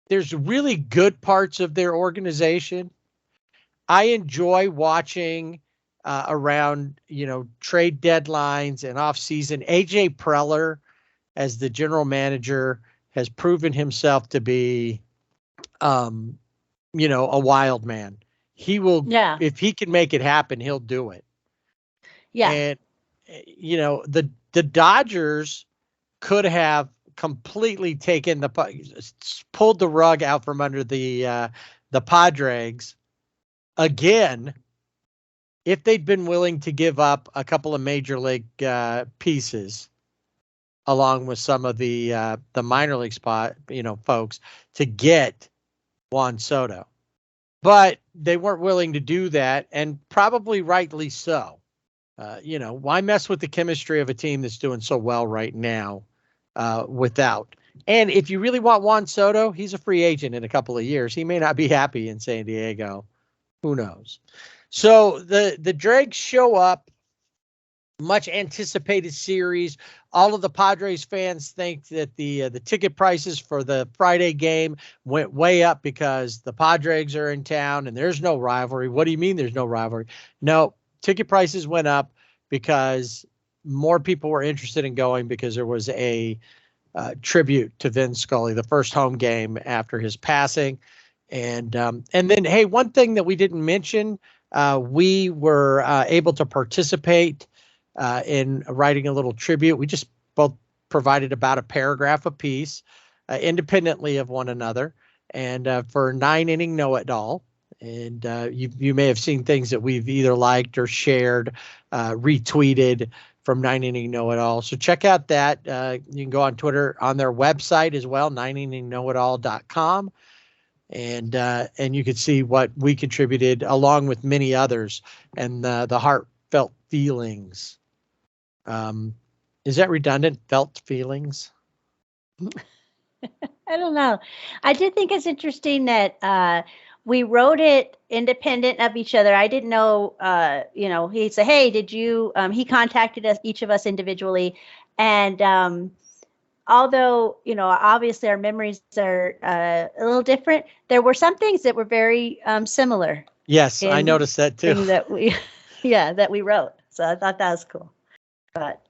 there's really good parts of their organization. I enjoy watching around trade deadlines and off season. AJ Preller as the general manager has proven himself to be a wild man. He will, if he can make it happen, he'll do it. Yeah. And, the Dodgers could have completely pulled the rug out from under the Padres again, if they'd been willing to give up a couple of major league pieces along with some of the minor league folks to get Juan Soto. But they weren't willing to do that, and probably rightly so. Why mess with the chemistry of a team that's doing so well right now without? And if you really want Juan Soto, he's a free agent in a couple of years. He may not be happy in San Diego. Who knows? So the Dregs show up. Much anticipated series. All of the Padres fans think that the ticket prices for the Friday game went way up because the Padres are in town and there's no rivalry. What do you mean there's no rivalry? No, ticket prices went up because more people were interested in going because there was a tribute to Vin Scully, the first home game after his passing. And then, hey, one thing that we didn't mention, we were able to participate in writing a little tribute. We just both provided about a paragraph apiece, independently of one another, and for 9-inning Know-It-All. And you may have seen things that we've either liked or shared, retweeted from 9-inning Know-It-All. So check out that. You can go on Twitter, on their website as well, 9inningnowitall.com. And you could see what we contributed along with many others and the heartfelt feelings. Is that redundant? Felt feelings? I don't know. I did think it's interesting that we wrote it independent of each other. I didn't know, he said, hey, did you, he contacted us, each of us individually. And although, obviously our memories are a little different, there were some things that were very similar. Yes, I noticed that too. That we wrote. So I thought that was cool. But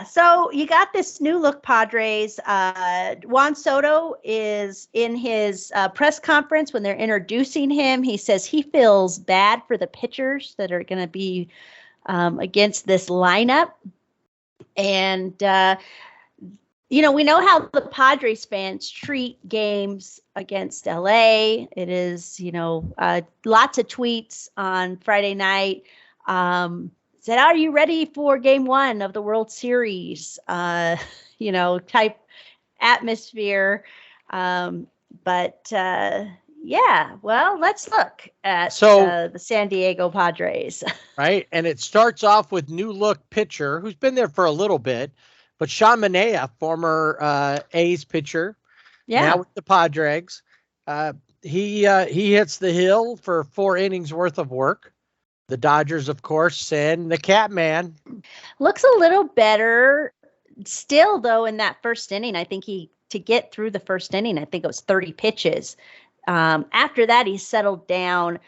so you got this new look Padres. Juan Soto is in his press conference when they're introducing him. He says he feels bad for the pitchers that are going to be against this lineup. And, we know how the Padres fans treat games against LA. It is, lots of tweets on Friday night. Said, are you ready for game one of the World Series? Type atmosphere. Well, let's look at the San Diego Padres. Right. And it starts off with new look pitcher who's been there for a little bit, but Sean Manaea, former A's pitcher, now with the Padres. He hits the hill for 4 innings worth of work. The Dodgers, of course, send the Catman. Looks a little better still, though, in that first inning. I think to get through the first inning, I think it was 30 pitches. After that, he settled down.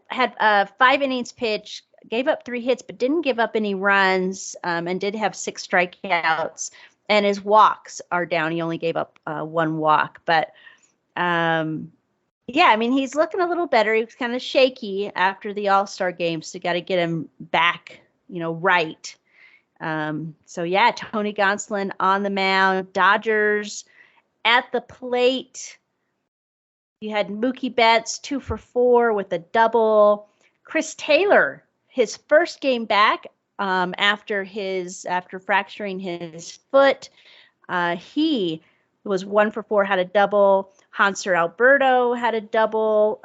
Had 5 innings pitched, gave up 3 hits, but didn't give up any runs, and did have 6 strikeouts. And his walks are down. He only gave up 1 walk. But he's looking a little better. He was kind of shaky after the All-Star game, so got to get him back, right. Tony Gonsolin on the mound. Dodgers at the plate. You had Mookie Betts 2 for 4 with a double. Chris Taylor, his first game back after fracturing his foot. He was 1 for 4, had a double. Hanser Alberto had a double.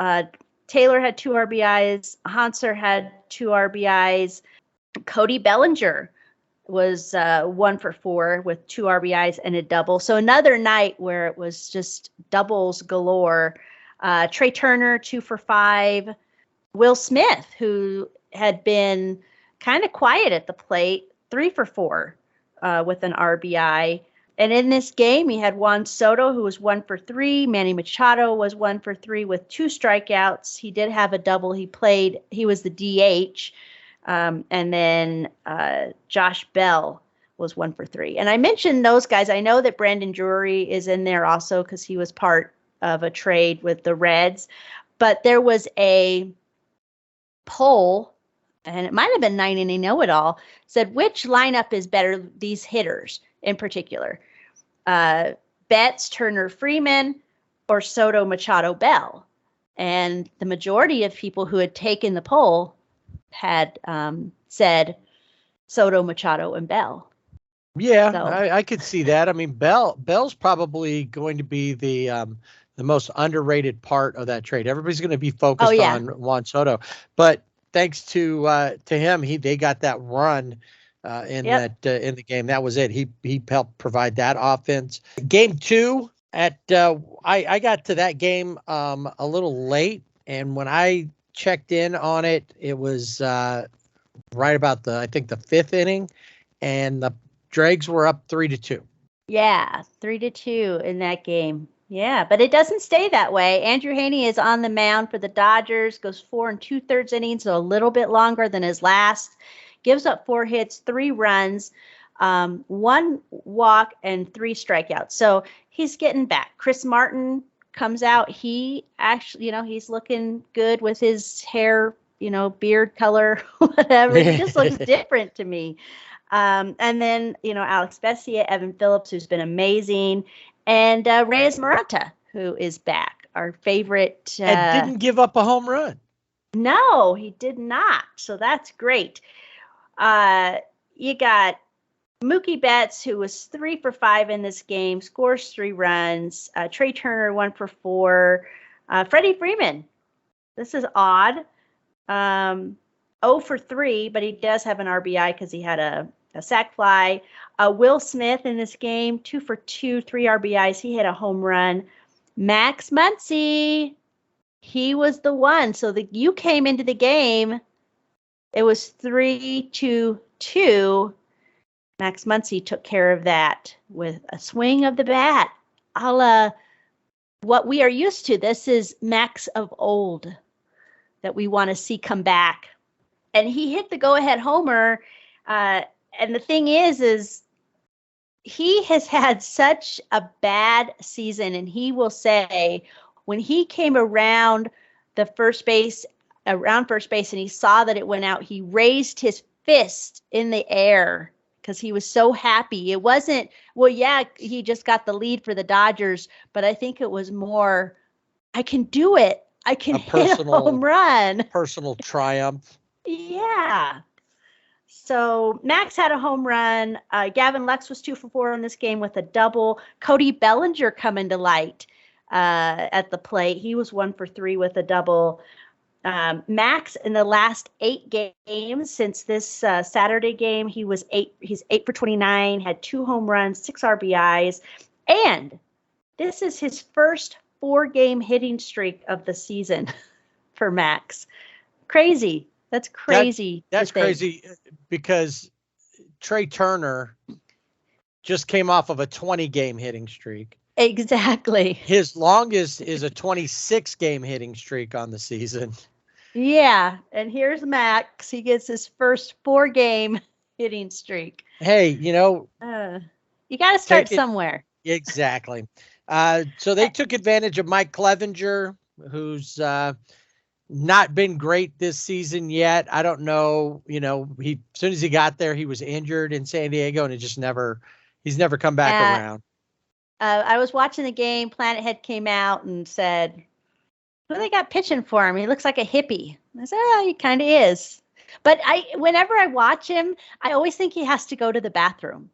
Taylor had 2 RBIs. Hanser had 2 RBIs. Cody Bellinger was 1 for 4 with 2 RBIs and a double. So another night where it was just doubles galore. Trey Turner, 2 for 5. Will Smith, who had been kind of quiet at the plate, 3 for 4 with an RBI. And in this game, he had Juan Soto, who was 1 for 3. Manny Machado was 1 for 3 with 2 strikeouts. He did have a double. He was the DH. And then Josh Bell was 1 for 3. And I mentioned those guys. I know that Brandon Drury is in there also because he was part of a trade with the Reds. But there was a poll, and it might have been 9-inning Know-It-All, said which lineup is better, these hitters in particular. Betts, Turner, Freeman, or Soto, Machado, Bell. And the majority of people who had taken the poll had said Soto, Machado, and Bell. Yeah, so. I could see that. I mean, Bell's probably going to be the most underrated part of that trade. Everybody's going to be focused on Juan Soto. But thanks to him, they got that run in the game. That was it. He helped provide that offense. Game 2 I got to that game a little late, and when I checked in on it, it was right about the 5th inning, and the Dregs were up 3-2. Yeah, 3-2 in that game. Yeah, but it doesn't stay that way. Andrew Haney is on the mound for the Dodgers, goes 4 2/3 innings, so a little bit longer than his last. Gives up 4 hits, 3 runs, 1 walk, and 3 strikeouts. So he's getting back. Chris Martin comes out. He actually, he's looking good with his hair, beard color, whatever. He just looks different to me. And then, Alex Bessia, Evan Phillips, who's been amazing, and Reyes Morata, who is back, our favorite. And didn't give up a home run. No, he did not. So that's great. You got Mookie Betts, who was 3 for 5 in this game, scores 3 runs. Trey Turner, 1 for 4. Freddie Freeman, this is odd. 0 for 3, but he does have an RBI because he had a sac fly. Will Smith in this game, 2 for 2, 3 RBIs. He hit a home run. Max Muncy, he was the one. So you came into the game, it was 3-2. Max Muncy took care of that with a swing of the bat, a la what we are used to. This is Max of old that we want to see come back. And he hit the go-ahead homer. And the thing is he has had such a bad season, and he will say when he came around first base, and he saw that it went out, he raised his fist in the air because he was so happy. It wasn't, he just got the lead for the Dodgers, but I think it was more, I can do it. I can hit a home run. Personal triumph. Yeah. So Max had a home run. Gavin Lux was 2 for 4 in this game with a double. Cody Bellinger coming to light at the plate. He was 1 for 3 with a double. Max in the last 8 games since this Saturday game, he's 8 for 29, had 2 home runs, 6 RBIs, and this is his first 4-game hitting streak of the season for Max. Crazy. That's crazy. That's crazy because Trey Turner just came off of a 20-game hitting streak. Exactly. His longest is a 26-game hitting streak on the season. Yeah, and here's Max. He gets his first 4-game hitting streak. Hey, you got to start somewhere. Exactly. So they took advantage of Mike Clevenger, who's not been great this season yet. I don't know. As soon as he got there, he was injured in San Diego, and he's never come back around. I was watching the game. Planet Head came out and said, "Who they got pitching for him? He looks like a hippie." I said, "Oh, he kind of is." But whenever I watch him, I always think he has to go to the bathroom,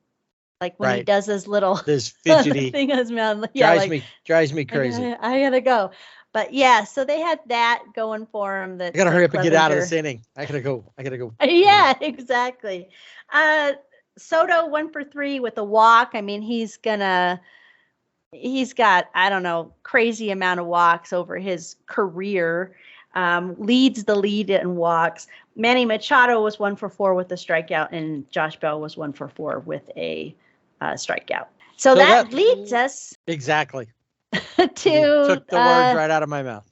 like when he does this fidgety thing on his mouth. Drives me crazy. I gotta go. But yeah, so they had that going for him. I gotta hurry up and get out of this inning. I gotta go. Yeah, exactly. Soto 1 for 3 with a walk. I mean, he's got, I don't know, crazy amount of walks over his career. Leads the lead in walks. Manny Machado was 1 for 4 with a strikeout, and Josh Bell was 1 for 4 with a strikeout. So that leads us exactly to took the words right out of my mouth.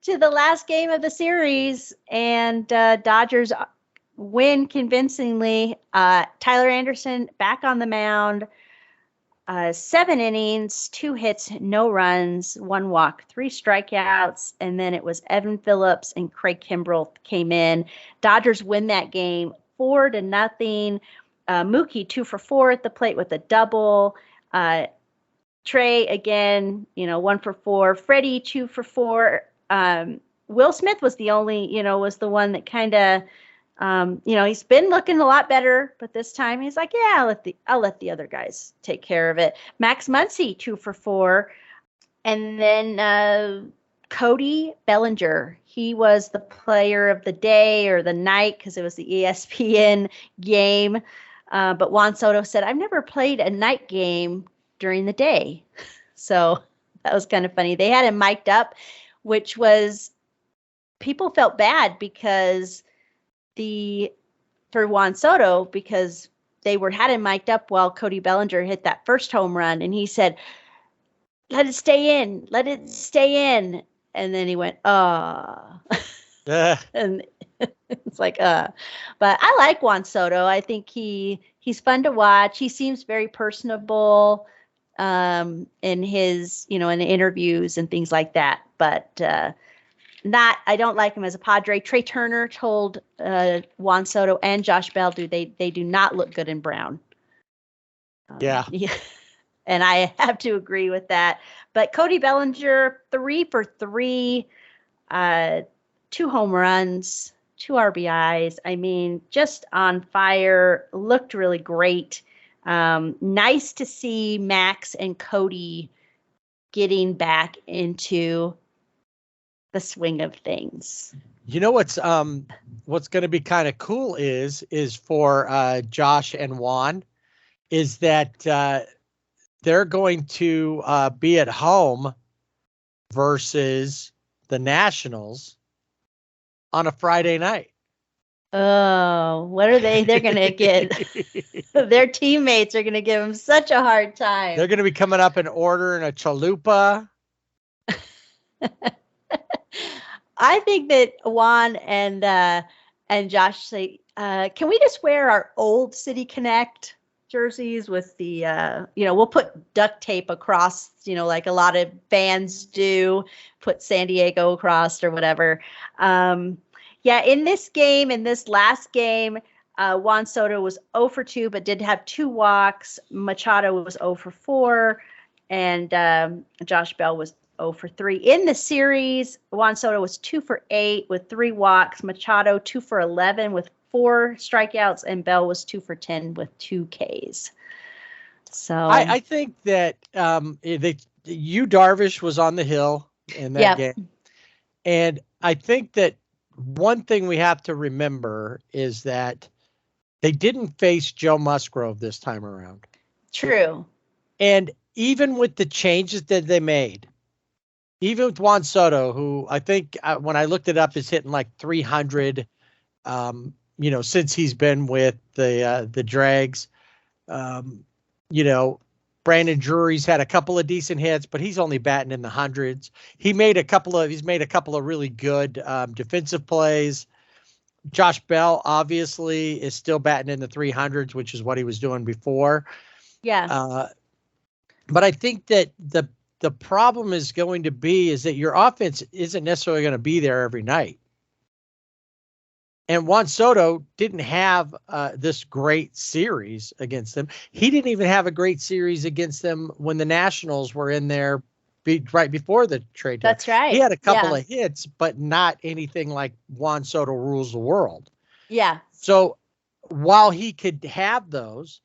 To the last game of the series, and Dodgers win convincingly. Tyler Anderson back on the mound. 7 innings, 2 hits, no runs, 1 walk, 3 strikeouts, and then it was Evan Phillips and Craig Kimbrell came in. Dodgers win that game 4-0. Mookie 2 for 4 at the plate with a double. Trey again, 1 for 4. Freddie 2 for 4. Will Smith was the only, was the one that kind of. He's been looking a lot better, but this time he's like, yeah, I'll let the other guys take care of it. Max Muncy 2 for 4. And then Cody Bellinger. He was the player of the day or the night because it was the ESPN game. But Juan Soto said, I've never played a night game during the day. So that was kind of funny. They had him mic'd up, which was, people felt bad because for Juan Soto, because they had him mic'd up while Cody Bellinger hit that first home run. And he said, let it stay in, let it stay in. And then he went, and it's like, but I like Juan Soto. I think he's fun to watch. He seems very personable, in his, in interviews and things like that. But, I don't like him as a Padre. Trey Turner told, Juan Soto and Josh Bell, they do not look good in brown. Yeah. And I have to agree with that. But Cody Bellinger, 3 for 3, 2 home runs, 2 RBIs. I mean, just on fire, looked really great. Nice to see Max and Cody getting back into the swing of things. You know what's going to be kind of cool is for Josh and Juan is that they're going to be at home versus the Nationals on a Friday night. Oh, what are they? They're going to get their teammates are going to give them such a hard time. They're going to be coming up and ordering a chalupa. I think that Juan and Josh say, can we just wear our old City Connect jerseys with the, we'll put duct tape across, like a lot of fans do, put San Diego across or whatever. In this last game, Juan Soto was 0 for 2, but did have 2 walks. Machado was 0 for 4, and Josh Bell was 0 for 3. In the series, Juan Soto was 2 for 8 with 3 walks. Machado 2 for 11 with 4 strikeouts, and Bell was 2 for 10 with 2 Ks. So I think that Darvish was on the hill in that game, and I think that one thing we have to remember is that they didn't face Joe Musgrove this time around. True. And even with the changes that they made, even with Juan Soto, who I think when I looked it up is hitting like 300, since he's been with the Drags. Brandon Drury's had a couple of decent hits, but he's only batting in the hundreds. He's made a couple of really good defensive plays. Josh Bell obviously is still batting in the 300s, which is what he was doing before. Yeah. But I think that the problem is going to be is that your offense isn't necessarily going to be there every night. And Juan Soto didn't have this great series against them. He didn't even have a great series against them when the Nationals were in there right before the trade. That's right. He had a couple of hits, but not anything like Juan Soto rules the world. Yeah. So while he could have those,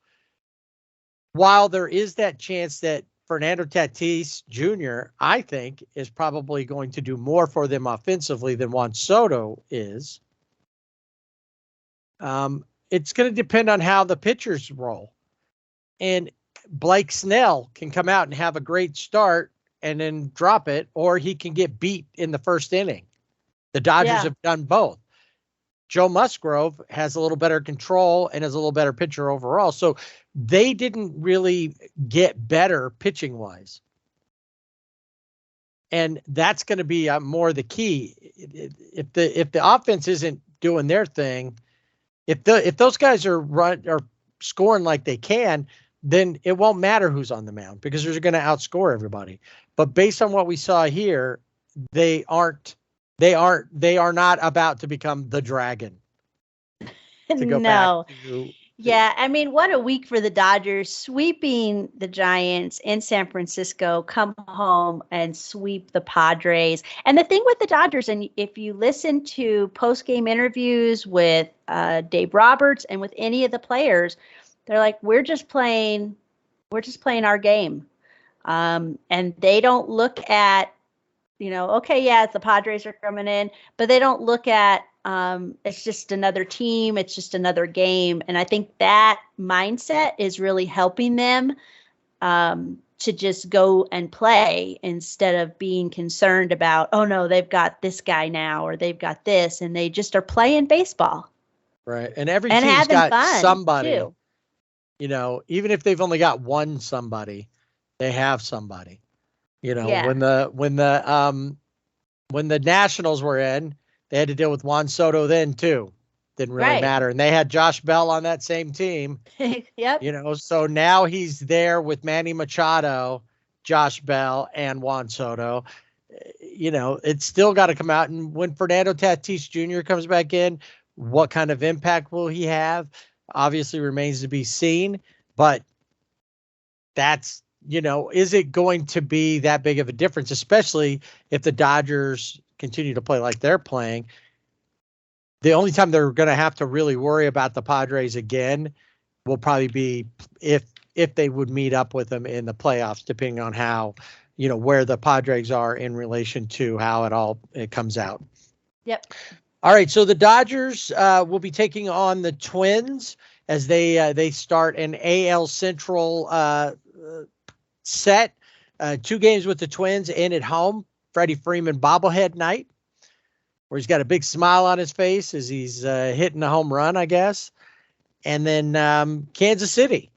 while there is that chance that Fernando Tatis Jr., I think, is probably going to do more for them offensively than Juan Soto is. It's going to depend on how the pitchers roll. And Blake Snell can come out and have a great start and then drop it, or he can get beat in the first inning. The Dodgers have done both. Joe Musgrove has a little better control and is a little better pitcher overall. So they didn't really get better pitching wise. And that's going to be more the key. If the offense isn't doing their thing, if those guys are scoring like they can, then it won't matter who's on the mound because they're going to outscore everybody. But based on what we saw here, they are not about to become the Dragon. To go back to, yeah, I mean, what a week for the Dodgers, sweeping the Giants in San Francisco, come home and sweep the Padres. And the thing with the Dodgers, and if you listen to post-game interviews with Dave Roberts and with any of the players, they're like, we're just playing our game. And they don't look at Okay, yeah, it's the Padres are coming in, but they don't look at it's just another team, it's just another game. And I think that mindset is really helping them to just go and play instead of being concerned about, oh no, they've got this guy now or they've got this, and they just are playing baseball. Right. And every and team's having got fun somebody, too. Even if they've only got one somebody, they have somebody. Yeah. When the Nationals were in, they had to deal with Juan Soto then too. Didn't really Right. matter. And they had Josh Bell on that same team. Yep. So now he's there with Manny Machado, Josh Bell, and Juan Soto. It's still got to come out. And when Fernando Tatis Jr. comes back in, what kind of impact will he have? Obviously remains to be seen. But that's, is it going to be that big of a difference, especially if the Dodgers continue to play like they're playing? The only time they're going to have to really worry about the Padres again will probably be if they would meet up with them in the playoffs, depending on how, where the Padres are in relation to how it comes out. Yep. All right. So the Dodgers will be taking on the Twins as they start an AL Central set. 2 games with the Twins in at home. Freddie Freeman bobblehead night, where he's got a big smile on his face as he's hitting a home run, I guess. And then Kansas City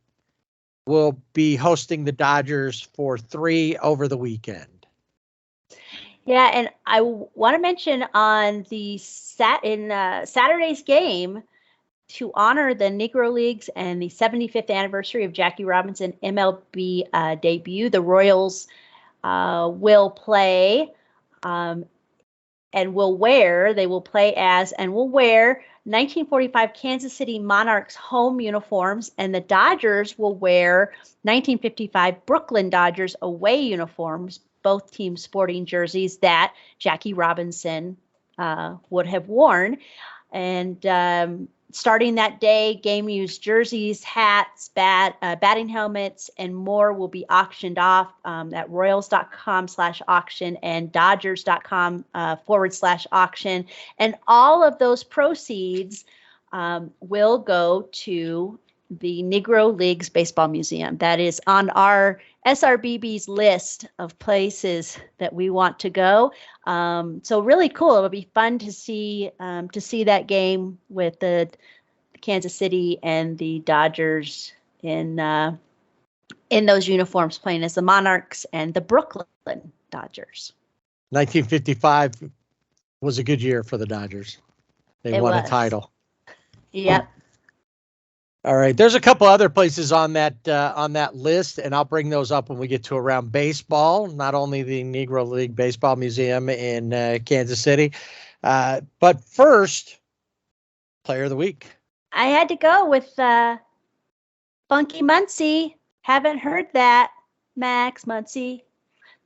will be hosting the Dodgers for 3 over the weekend. Yeah, and I want to mention on the Saturday's game, to honor the Negro Leagues and the 75th anniversary of Jackie Robinson MLB debut, the Royals will play and will wear 1945 Kansas City Monarchs home uniforms, and the Dodgers will wear 1955 Brooklyn Dodgers away uniforms, both teams sporting jerseys that Jackie Robinson would have worn. And starting that day, game used jerseys, hats, batting helmets, and more will be auctioned off at royals.com/auction and dodgers.com/auction. And all of those proceeds will go to the Negro Leagues Baseball Museum. That is on our SRBB's list of places that we want to go. So really cool. It'll be fun to see that game with the Kansas City and the Dodgers in those uniforms playing as the Monarchs and the Brooklyn Dodgers. 1955 was a good year for the Dodgers. They won a title. Yep. All right. There's a couple other places on that list, and I'll bring those up when we get to Around Baseball. Not only the Negro League Baseball Museum in Kansas City, but first, Player of the Week. I had to go with Funky Muncie. Haven't heard that, Max Muncie.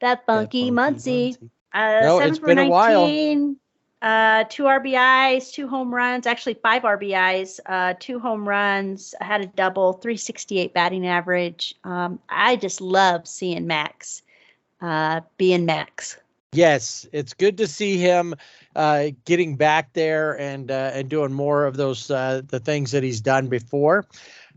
That Funky Muncie. No, it's been a while. 2 RBIs, 2 home runs, actually 5 RBIs, 2 home runs, had a double, 368 batting average. I just love seeing Max being Max. Yes, it's good to see him getting back there and doing more of those the things that he's done before.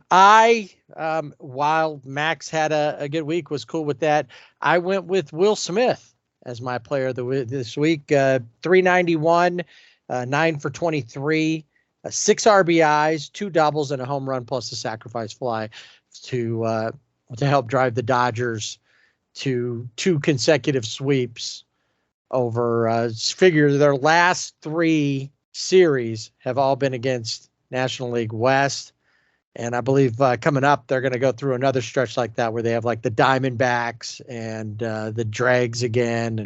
While Max had a good week, was cool with that, I went with Will Smith as my player of this week. 391, 9 for 23, 6 RBIs, 2 doubles, and a home run plus a sacrifice fly to help drive the Dodgers to 2 consecutive sweeps over. Figure their last 3 series have all been against National League West. And I believe coming up, they're going to go through another stretch like that where they have like the Diamondbacks and the Dregs again.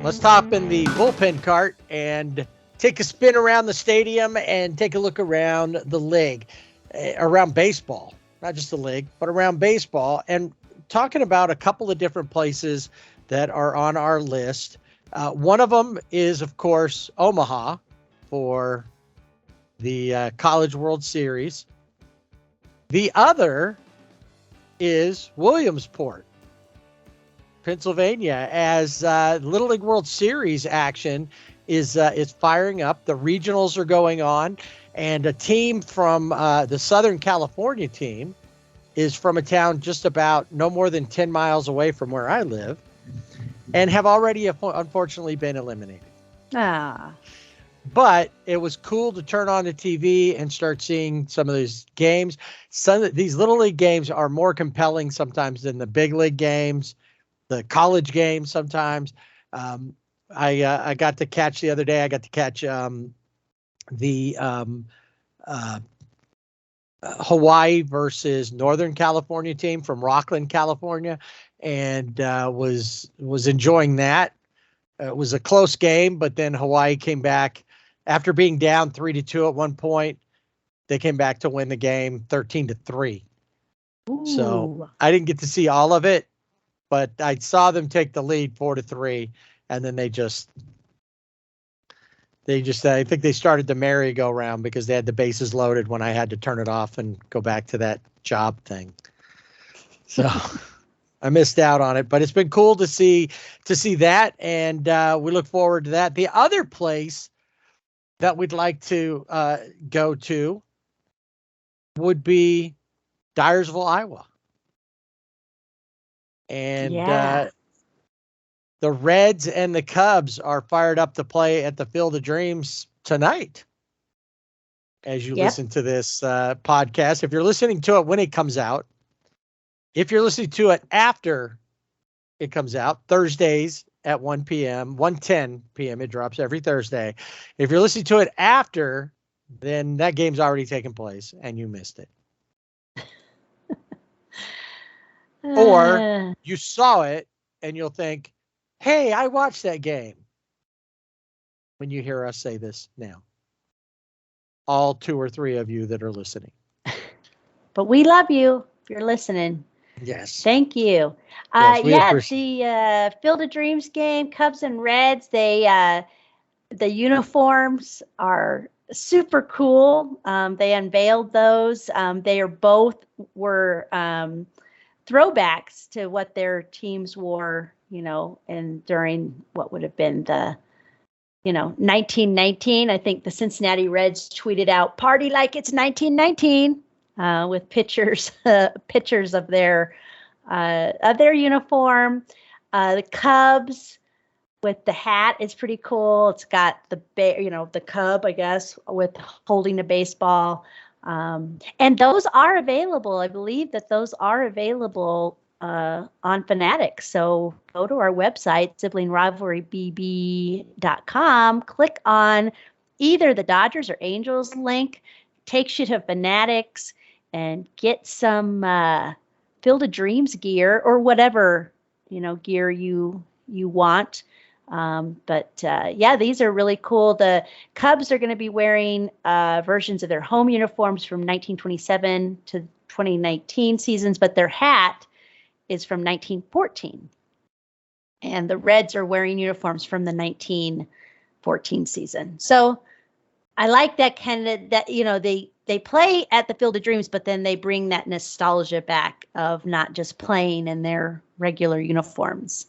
Let's hop in the bullpen cart and take a spin around the stadium and take a look around the league, around baseball, not just the league, but around baseball, and talking about a couple of different places that are on our list. One of them is, of course, Omaha for the College World Series. The other is Williamsport, Pennsylvania, as Little League World Series action is firing up. The regionals are going on, and a team from the Southern California team is from a town just about no more than 10 miles away from where I live, and have already unfortunately been eliminated. Ah. But it was cool to turn on the TV and start seeing some of these games. Some of these little league games are more compelling sometimes than the big league games, the college games sometimes. I got to catch the other day. I got to catch the Hawaii versus Northern California team from Rockland, California, and was enjoying that. It was a close game, but then Hawaii came back after being down 3-2 at one point. They came back to win the game 13-3. So I didn't get to see all of it, but I saw them take the lead 4-3, and then they just I think they started the merry-go-round because they had the bases loaded when I had to turn it off and go back to that job thing. So I missed out on it, but it's been cool to see that, and we look forward to that. The other place that we'd like to go to would be Dyersville, Iowa. And the Reds and the Cubs are fired up to play at the Field of Dreams tonight. As you listen to this podcast, if you're listening to it when it comes out, if you're listening to it after it comes out, Thursdays at 1 p.m., 1:10 p.m., it drops every Thursday. If you're listening to it after, then that game's already taken place and you missed it. Or you saw it and you'll think, hey, I watched that game. When you hear us say this now, all 2 or 3 of you that are listening. But we love you if you're listening. Yes. Thank you. Yes, the Field of Dreams game, Cubs and Reds, the uniforms are super cool. They unveiled those. They were throwbacks to what their teams wore, and during what would have been the, 1919. I think the Cincinnati Reds tweeted out "Party like it's 1919" with pictures of their uniform. The Cubs with the hat is pretty cool. It's got the cub, I guess, with holding a baseball. And those are available. I believe that those are available on Fanatics. So go to our website, siblingrivalrybb.com, click on either the Dodgers or Angels link, takes you to Fanatics, and get some Field of Dreams gear or whatever, gear you want. These are really cool. The Cubs are going to be wearing versions of their home uniforms from 1927 to 2019 seasons, but their hat is from 1914. And the Reds are wearing uniforms from the 1914 season. So I like that kind of they play at the Field of Dreams, but then they bring that nostalgia back of not just playing in their regular uniforms.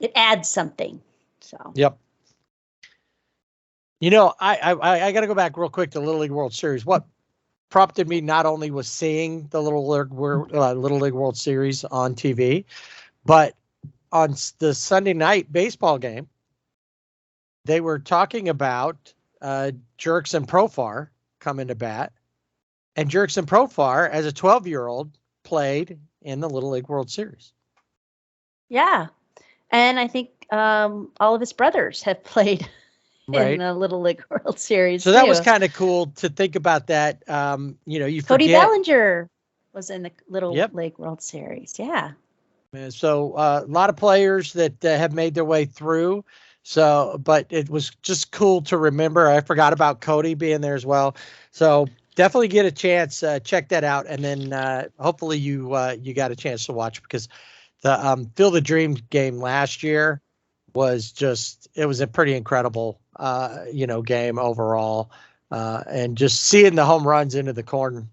It adds something. So. Yep. I got to go back real quick to Little League World Series. What prompted me not only was seeing the Little League World Series on TV, but on the Sunday night baseball game, they were talking about Jerks and Profar coming to bat, and Jerks and Profar, as a 12-year-old, played in the Little League World Series. Yeah. And I think all of his brothers have played in the Little League World Series. So that was kind of cool to think about that. You forget. Cody Bellinger was in the Little League World Series. Yeah. So a lot of players that have made their way through. So, but it was just cool to remember. I forgot about Cody being there as well. So definitely get a chance, check that out, and then hopefully you got a chance to watch, because the Field of Dreams game last year was it was a pretty incredible game overall, and just seeing the home runs into the corn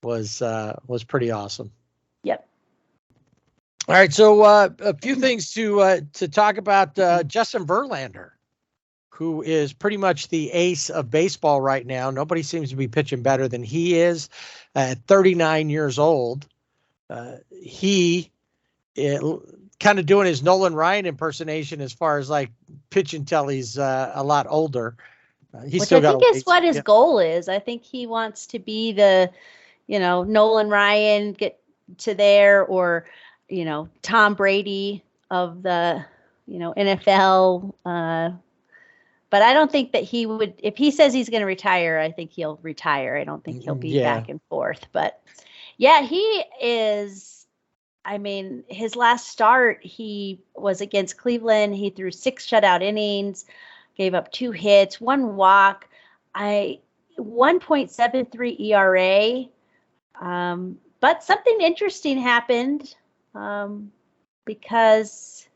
was pretty awesome. Yep. All right, so a few things to talk about. Justin Verlander, who is pretty much the ace of baseball right now. Nobody seems to be pitching better than he is. At 39 years old, he kind of doing his Nolan Ryan impersonation as far as like pitching till he's a lot older. He's Which still I got think is what his goal is. I think he wants to be the, Nolan Ryan, get to there, or, Tom Brady of the, NFL. But I don't think that he would, if he says he's going to retire, I think he'll retire. I don't think he'll be back and forth. But yeah, he is. I mean, his last start, he was against Cleveland. He threw 6 shutout innings, gave up 2 hits, 1 walk, 1.73 ERA. But something interesting happened because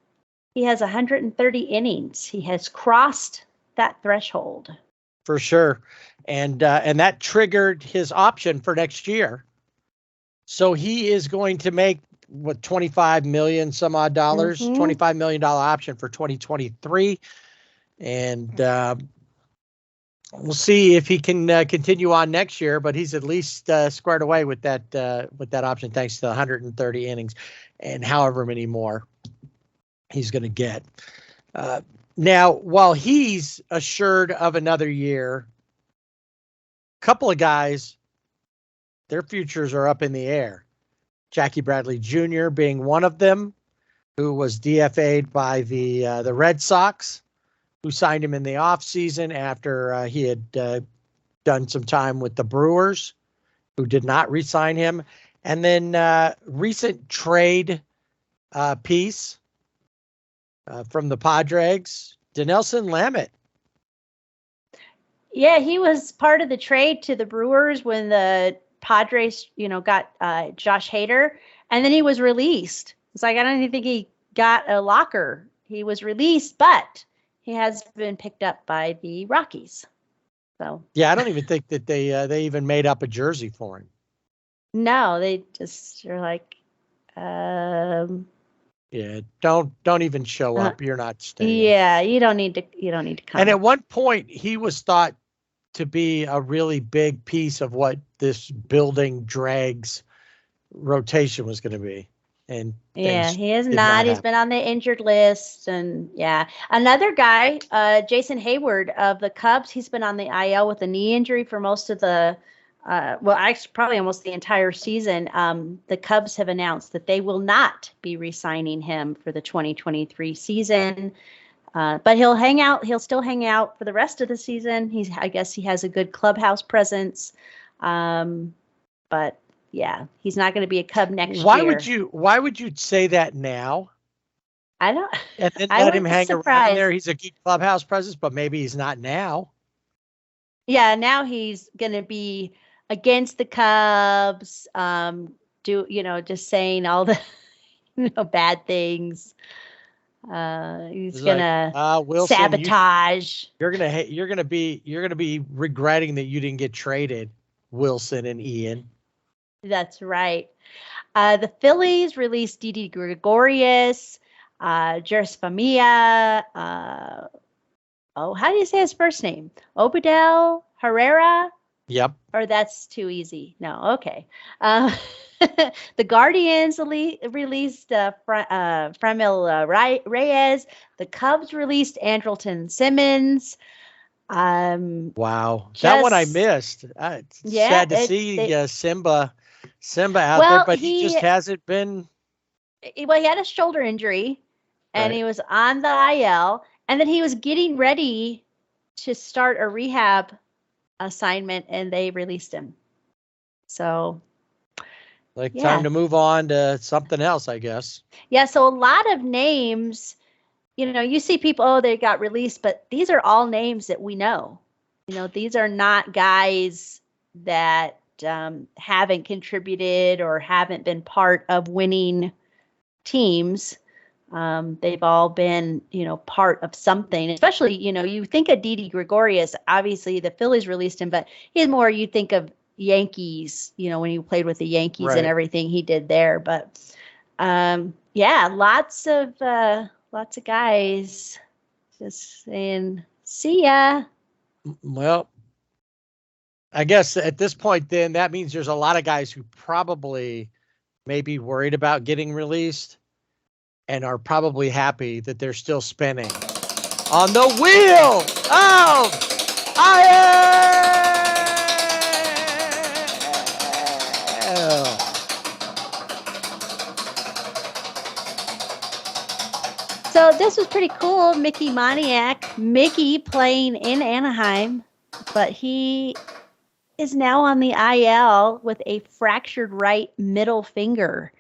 he has 130 innings. He has crossed that threshold. For sure. And that triggered his option for next year. So he is going to make what, 25 million some odd dollars, $25 million option for 2023. And we'll see if he can continue on next year, but he's at least squared away with that option, thanks to the 130 innings and however many more he's going to get. Now, while he's assured of another year, a couple of guys, their futures are up in the air. Jackie Bradley Jr. being one of them, who was DFA'd by the Red Sox, who signed him in the offseason after he had done some time with the Brewers, who did not re-sign him. And then recent trade piece from the Padres, Dinelson Lamet. Yeah, he was part of the trade to the Brewers when the Padres, got Josh Hader, and then he was released. It's like, I don't even think he got a locker. He was released, but he has been picked up by the Rockies. So yeah, I don't even think that they even made up a jersey for him. No, they just are like, yeah, don't even show up. You're not staying. Yeah, you don't need to come. And at one point, he was thought to be a really big piece of what this building Drags rotation was going to be. And yeah, he is not. He's been on the injured list. And yeah, another guy, Jason Hayward of the Cubs, he's been on the IL with a knee injury for most of the, probably almost the entire season. The Cubs have announced that they will not be re-signing him for the 2023 season. But he'll hang out. He'll still hang out for the rest of the season. I guess he has a good clubhouse presence. But yeah, he's not going to be a Cub next year. Why would you say that now? I don't. And then let him hang around there. He's a good clubhouse presence, but maybe he's not now. Yeah, now he's going to be against the Cubs. Just saying all the bad things. He's gonna Wilson, sabotage. You're gonna be regretting that you didn't get traded, Wilson and Ian. That's right. The Phillies released Didi Gregorius, Jeris Familia. How do you say his first name? Obadel Herrera. Yep. Or that's too easy. No. Okay. The Guardians released Framil Reyes. The Cubs released Andrelton Simmons. Wow, that one I missed. Sad to see Simba out there, but he just hasn't been. Well, he had a shoulder injury, and he was on the IL, and then he was getting ready to start a rehab assignment, and they released him. So. Time to move on to something else, I guess. Yeah, so a lot of names, you see people, they got released, but these are all names that we know. These are not guys that haven't contributed or haven't been part of winning teams. They've all been, part of something, especially, you think of Didi Gregorius, obviously the Phillies released him, but he's more, you think of, Yankees, when he played with the Yankees Right. and everything he did there. But yeah, lots of guys just saying, see ya. Well, I guess at this point, then that means there's a lot of guys who probably may be worried about getting released and are probably happy that they're still spinning on the wheel of IL. So this was pretty cool. Mickey Moniak, Mickey playing in Anaheim, but he is now on the IL with a fractured right middle finger.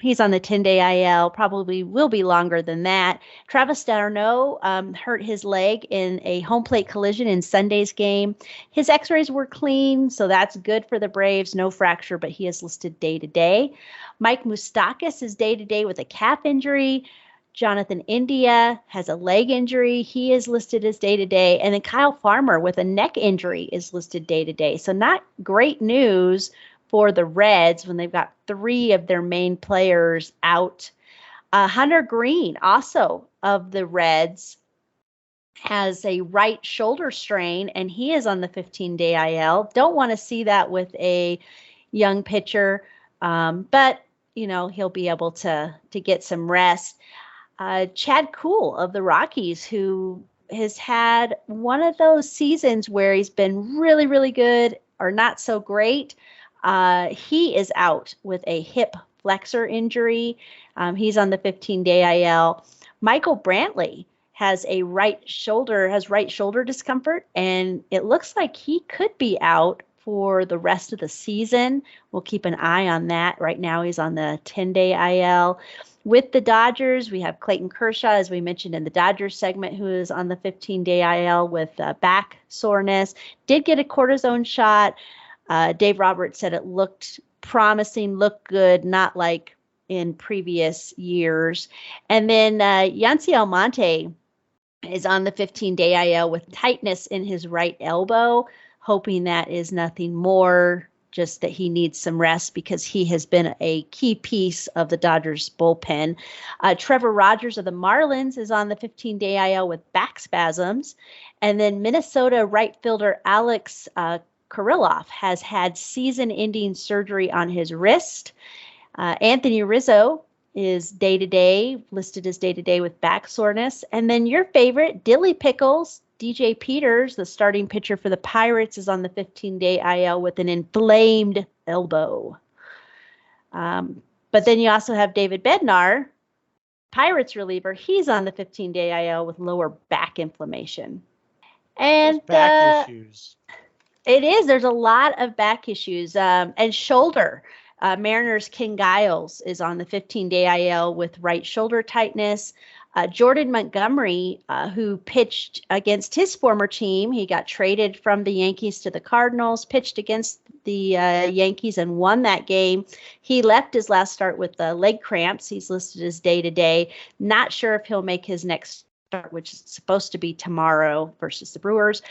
He's on the 10-day IL, probably will be longer than that. Travis d'Arnaud hurt his leg in a home plate collision in Sunday's game. His x-rays were clean, so that's good for the Braves. No fracture, but he is listed day-to-day. Mike Moustakas is day-to-day with a calf injury. Jonathan India has a leg injury. He is listed as day-to-day. And then Kyle Farmer with a neck injury is listed day-to-day. So not great news for the Reds when they've got 3 of their main players out. Hunter Green, also of the Reds, has a right shoulder strain, and he is on the 15-day IL. Don't want to see that with a young pitcher, but, he'll be able to get some rest. Chad Kuhl of the Rockies, who has had one of those seasons where he's been really, really good or not so great. He is out with a hip flexor injury. He's on the 15-day IL. Michael Brantley has right shoulder discomfort, and it looks like he could be out for the rest of the season. We'll keep an eye on that. Right now, he's on the 10-day IL. With the Dodgers, we have Clayton Kershaw, as we mentioned in the Dodgers segment, who is on the 15-day IL with back soreness. Did get a cortisone shot. Dave Roberts said it looked promising, looked good, not like in previous years. And then Yancy Almonte is on the 15-day IL with tightness in his right elbow, hoping that is nothing more, just that he needs some rest because he has been a key piece of the Dodgers bullpen. Trevor Rogers of the Marlins is on the 15-day IL with back spasms. And then Minnesota right fielder Alex Kirilloff has had season-ending surgery on his wrist. Anthony Rizzo is day-to-day, listed as day-to-day with back soreness. And then your favorite, Dilly Pickles, DJ Peters, the starting pitcher for the Pirates, is on the 15-day IL with an inflamed elbow. But then you also have David Bednar, Pirates reliever. He's on the 15-day IL with lower back inflammation. And back issues. It is. There's a lot of back issues and shoulder. Mariners' Ken Giles is on the 15-day IL with right shoulder tightness. Jordan Montgomery, who pitched against his former team, he got traded from the Yankees to the Cardinals, pitched against the Yankees and won that game. He left his last start with leg cramps. He's listed as day-to-day. Not sure if he'll make his next start, which is supposed to be tomorrow versus the Brewers.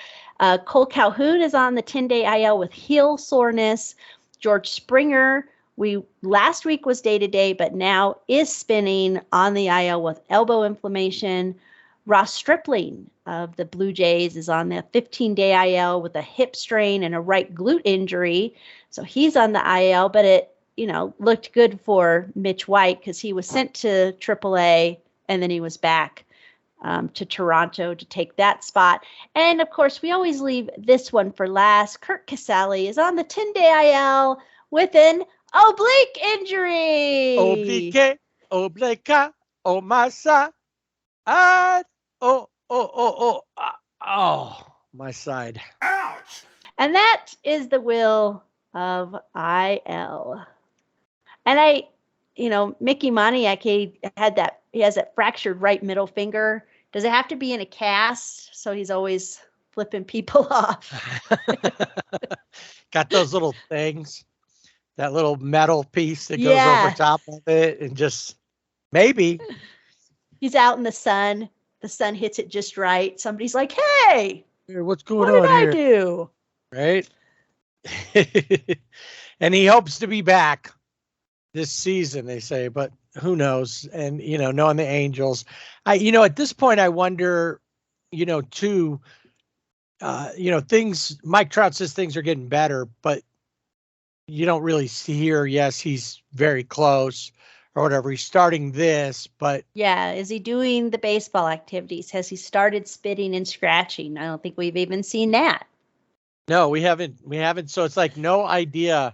Cole Calhoun is on the 10-day IL with heel soreness. George Springer, last week was day-to-day, but now is spinning on the IL with elbow inflammation. Ross Stripling of the Blue Jays is on the 15-day IL with a hip strain and a right glute injury. So he's on the IL, but it, looked good for Mitch White because he was sent to AAA and then he was back to Toronto to take that spot. And of course, we always leave this one for last. Kurt Casale is on the 10-day IL with an oblique injury. Oblique, oh my side. My side. Ouch! And that is the will of IL. And Mickey Moniak, he has that fractured right middle finger. Does it have to be in a cast? So he's always flipping people off. Got those little things, that little metal piece that goes over top of it, and just maybe he's out in the sun. The sun hits it just right. Somebody's like, "Hey, what's going what on did here?" I do? Right? And he hopes to be back this season, they say, but who knows? And, knowing the Angels, at this point, I wonder, too, things, Mike Trout says things are getting better, but you don't really hear, yes, he's very close or whatever. He's starting this, but Yeah, is he doing the baseball activities? Has he started spitting and scratching? I don't think we've even seen that. no, we haven't. So it's like no idea,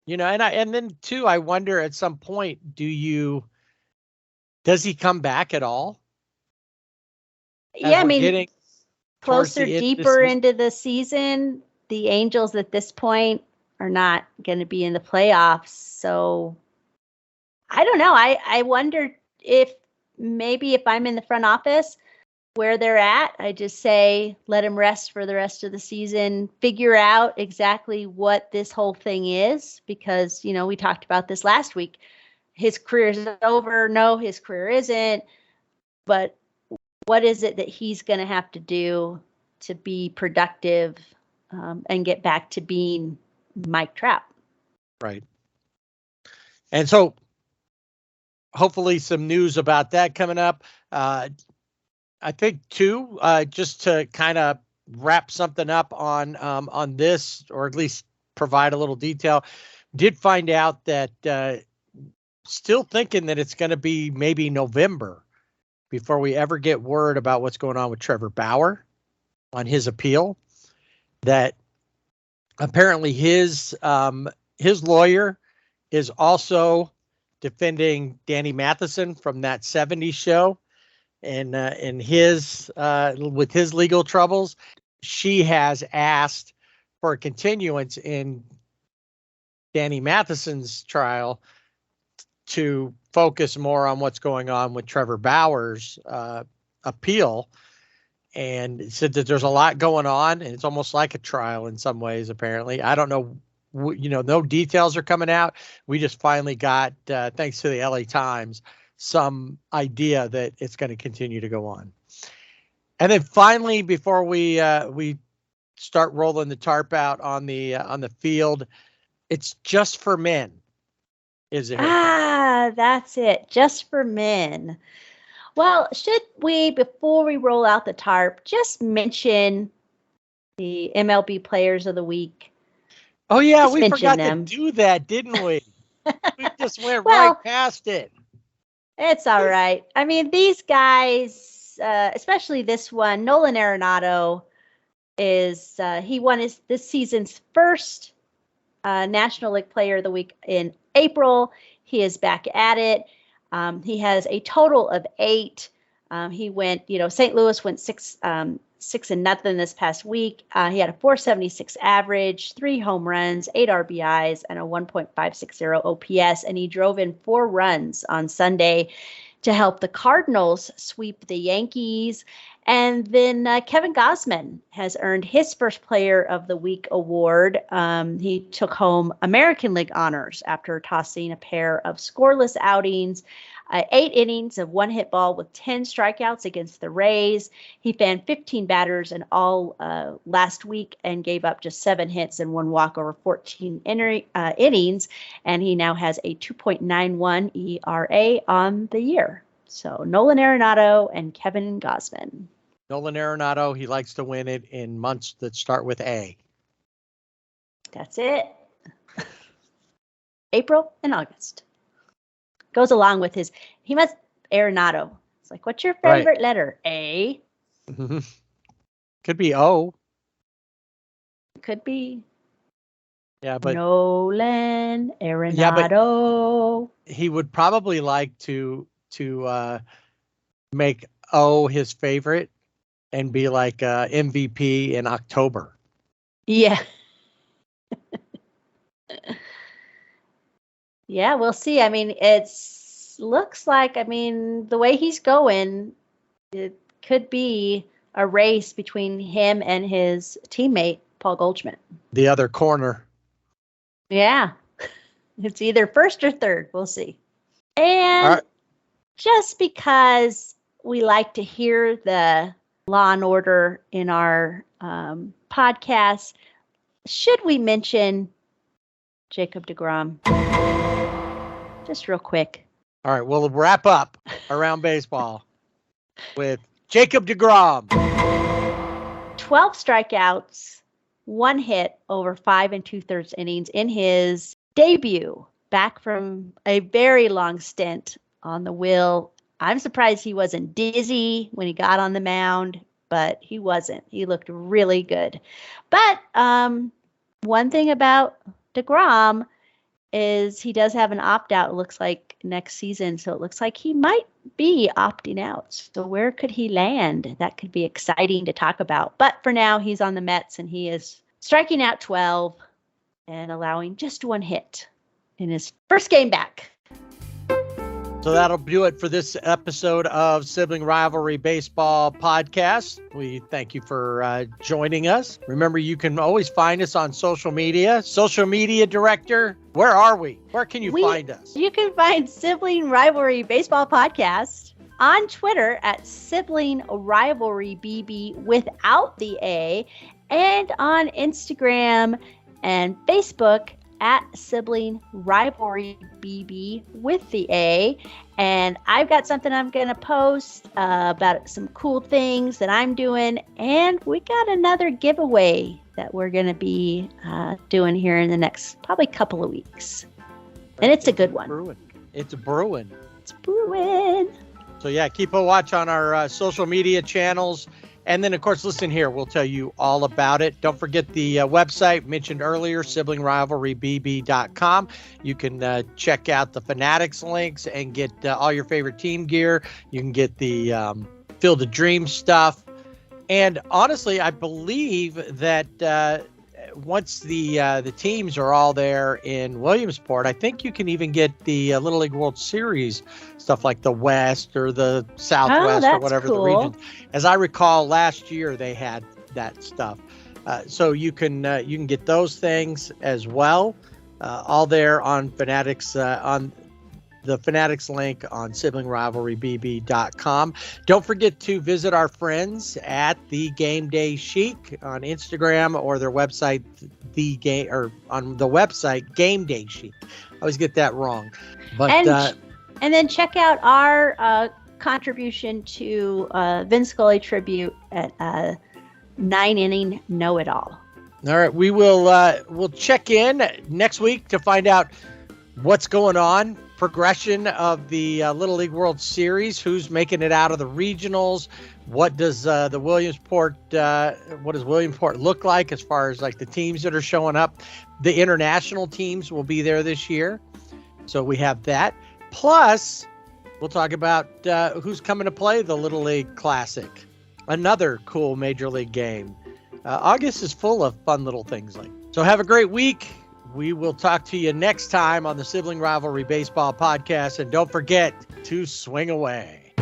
and then too, I wonder at some point, does he come back at all? Yeah, I we're mean, getting towards closer, the end of the deeper season? into the season, the Angels at this point are not going to be in the playoffs. So I don't know. I wonder if maybe if I'm in the front office where they're at, I just say, let him rest for the rest of the season, figure out exactly what this whole thing is, because, we talked about this last week. His career is over. No, his career isn't. But what is it that he's going to have to do to be productive and get back to being Mike Trout? Right. And so hopefully some news about that coming up. I think too, just to kind of wrap something up on this, or at least provide a little detail, did find out that still thinking that it's going to be maybe November before we ever get word about what's going on with Trevor Bauer on his appeal. That apparently his lawyer is also defending Danny Matheson from that '70s show, and his with his legal troubles. She has asked for a continuance in Danny Matheson's trial to focus more on what's going on with Trevor Bauer's appeal, and said that there's a lot going on, and it's almost like a trial in some ways. Apparently, I don't know. No details are coming out. We just finally got, thanks to the LA Times, some idea that it's going to continue to go on. And then finally, before we start rolling the tarp out on the field, it's just for men. Is it? That's it. Just for men. Well, should we, before we roll out the tarp, just mention the MLB Players of the Week? Oh yeah, Just we forgot them. to do that, didn't we? We just went Well, right past it. It's all right. I mean, these guys, especially this one, Nolan Arenado, is he won this season's first National League Player of the Week in April. He is back at it. He has a total of 8. He went, St. Louis went 6-0 this past week. He had a .476 average, 3 home runs, 8 RBIs, and a 1.560 OPS. And he drove in 4 runs on Sunday to help the Cardinals sweep the Yankees. And then Kevin Gausman has earned his first Player of the Week award. He took home American League honors after tossing a pair of scoreless outings, 8 innings of one-hit ball with 10 strikeouts against the Rays. He fanned 15 batters in all last week and gave up just 7 hits and 1 walk over 14 innings. And he now has a 2.91 ERA on the year. So Nolan Arenado and Kevin Gausman. Nolan Arenado, he likes to win it in months that start with A. That's it. April and August. Goes along with he must, Arenado. It's like, what's your favorite letter? A? Mm-hmm. Could be O. Could be. Yeah, but Nolan Arenado. Yeah, but he would probably like to make O his favorite and be like MVP in October. Yeah. Yeah, we'll see. I mean, looks like, the way he's going, it could be a race between him and his teammate, Paul Goldschmidt. The other corner. Yeah. It's either first or third. We'll see. And just because we like to hear the Law and Order in our podcast, should we mention Jacob deGrom? Just real quick. All right, we'll wrap up Around Baseball with Jacob deGrom. 12 strikeouts, 1 hit over 5 2/3 innings in his debut back from a very long stint on the wheel. I'm surprised he wasn't dizzy when he got on the mound, but he wasn't. He looked really good. But one thing about deGrom is he does have an opt-out, it looks like, next season. So it looks like he might be opting out. So where could he land? That could be exciting to talk about. But for now, he's on the Mets, and he is striking out 12 and allowing just 1 hit in his first game back. So that'll do it for this episode of Sibling Rivalry Baseball Podcast. We thank you for joining us. Remember, you can always find us on social media. Social media director, where are we? Where can you find us? You can find Sibling Rivalry Baseball Podcast on Twitter at Sibling Rivalry BB without the A, and on Instagram and Facebook at Sibling Rivalry BB with the A. And I've got something I'm going to post about some cool things that I'm doing. And we got another giveaway that we're going to be doing here in the next probably couple of weeks. And it's a good one. It's brewing. It's brewing. So yeah, keep a watch on our social media channels. And then, of course, listen here. We'll tell you all about it. Don't forget the website mentioned earlier, siblingrivalrybb.com. You can check out the Fanatics links and get all your favorite team gear. You can get the Field of Dreams stuff. And honestly, I believe that once the teams are all there in Williamsport, I think you can even get the Little League World Series stuff like the West or the Southwest or whatever cool. the region. As I recall, last year they had that stuff. So you can get those things as well. All there on Fanatics on the Fanatics link on siblingrivalrybb.com. Don't forget to visit our friends at the Game Day Chic on Instagram or their website, on the website Game Day Chic. I always get that wrong. But and then check out our contribution to Vin Scully tribute at 9-inning Know-It-All. All right, we will we'll check in next week to find out what's going on. Progression of the Little League World Series, who's making it out of the regionals, what does Williamsport look like as far as like the teams that are showing up. The international teams will be there this year, so we have that. Plus, we'll talk about who's coming to play the Little League Classic, another cool major league game. August is full of fun little things like. So have a great week. We will talk to you next time on the Sibling Rivalry Baseball Podcast. And don't forget to swing away.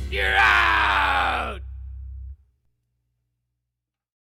You're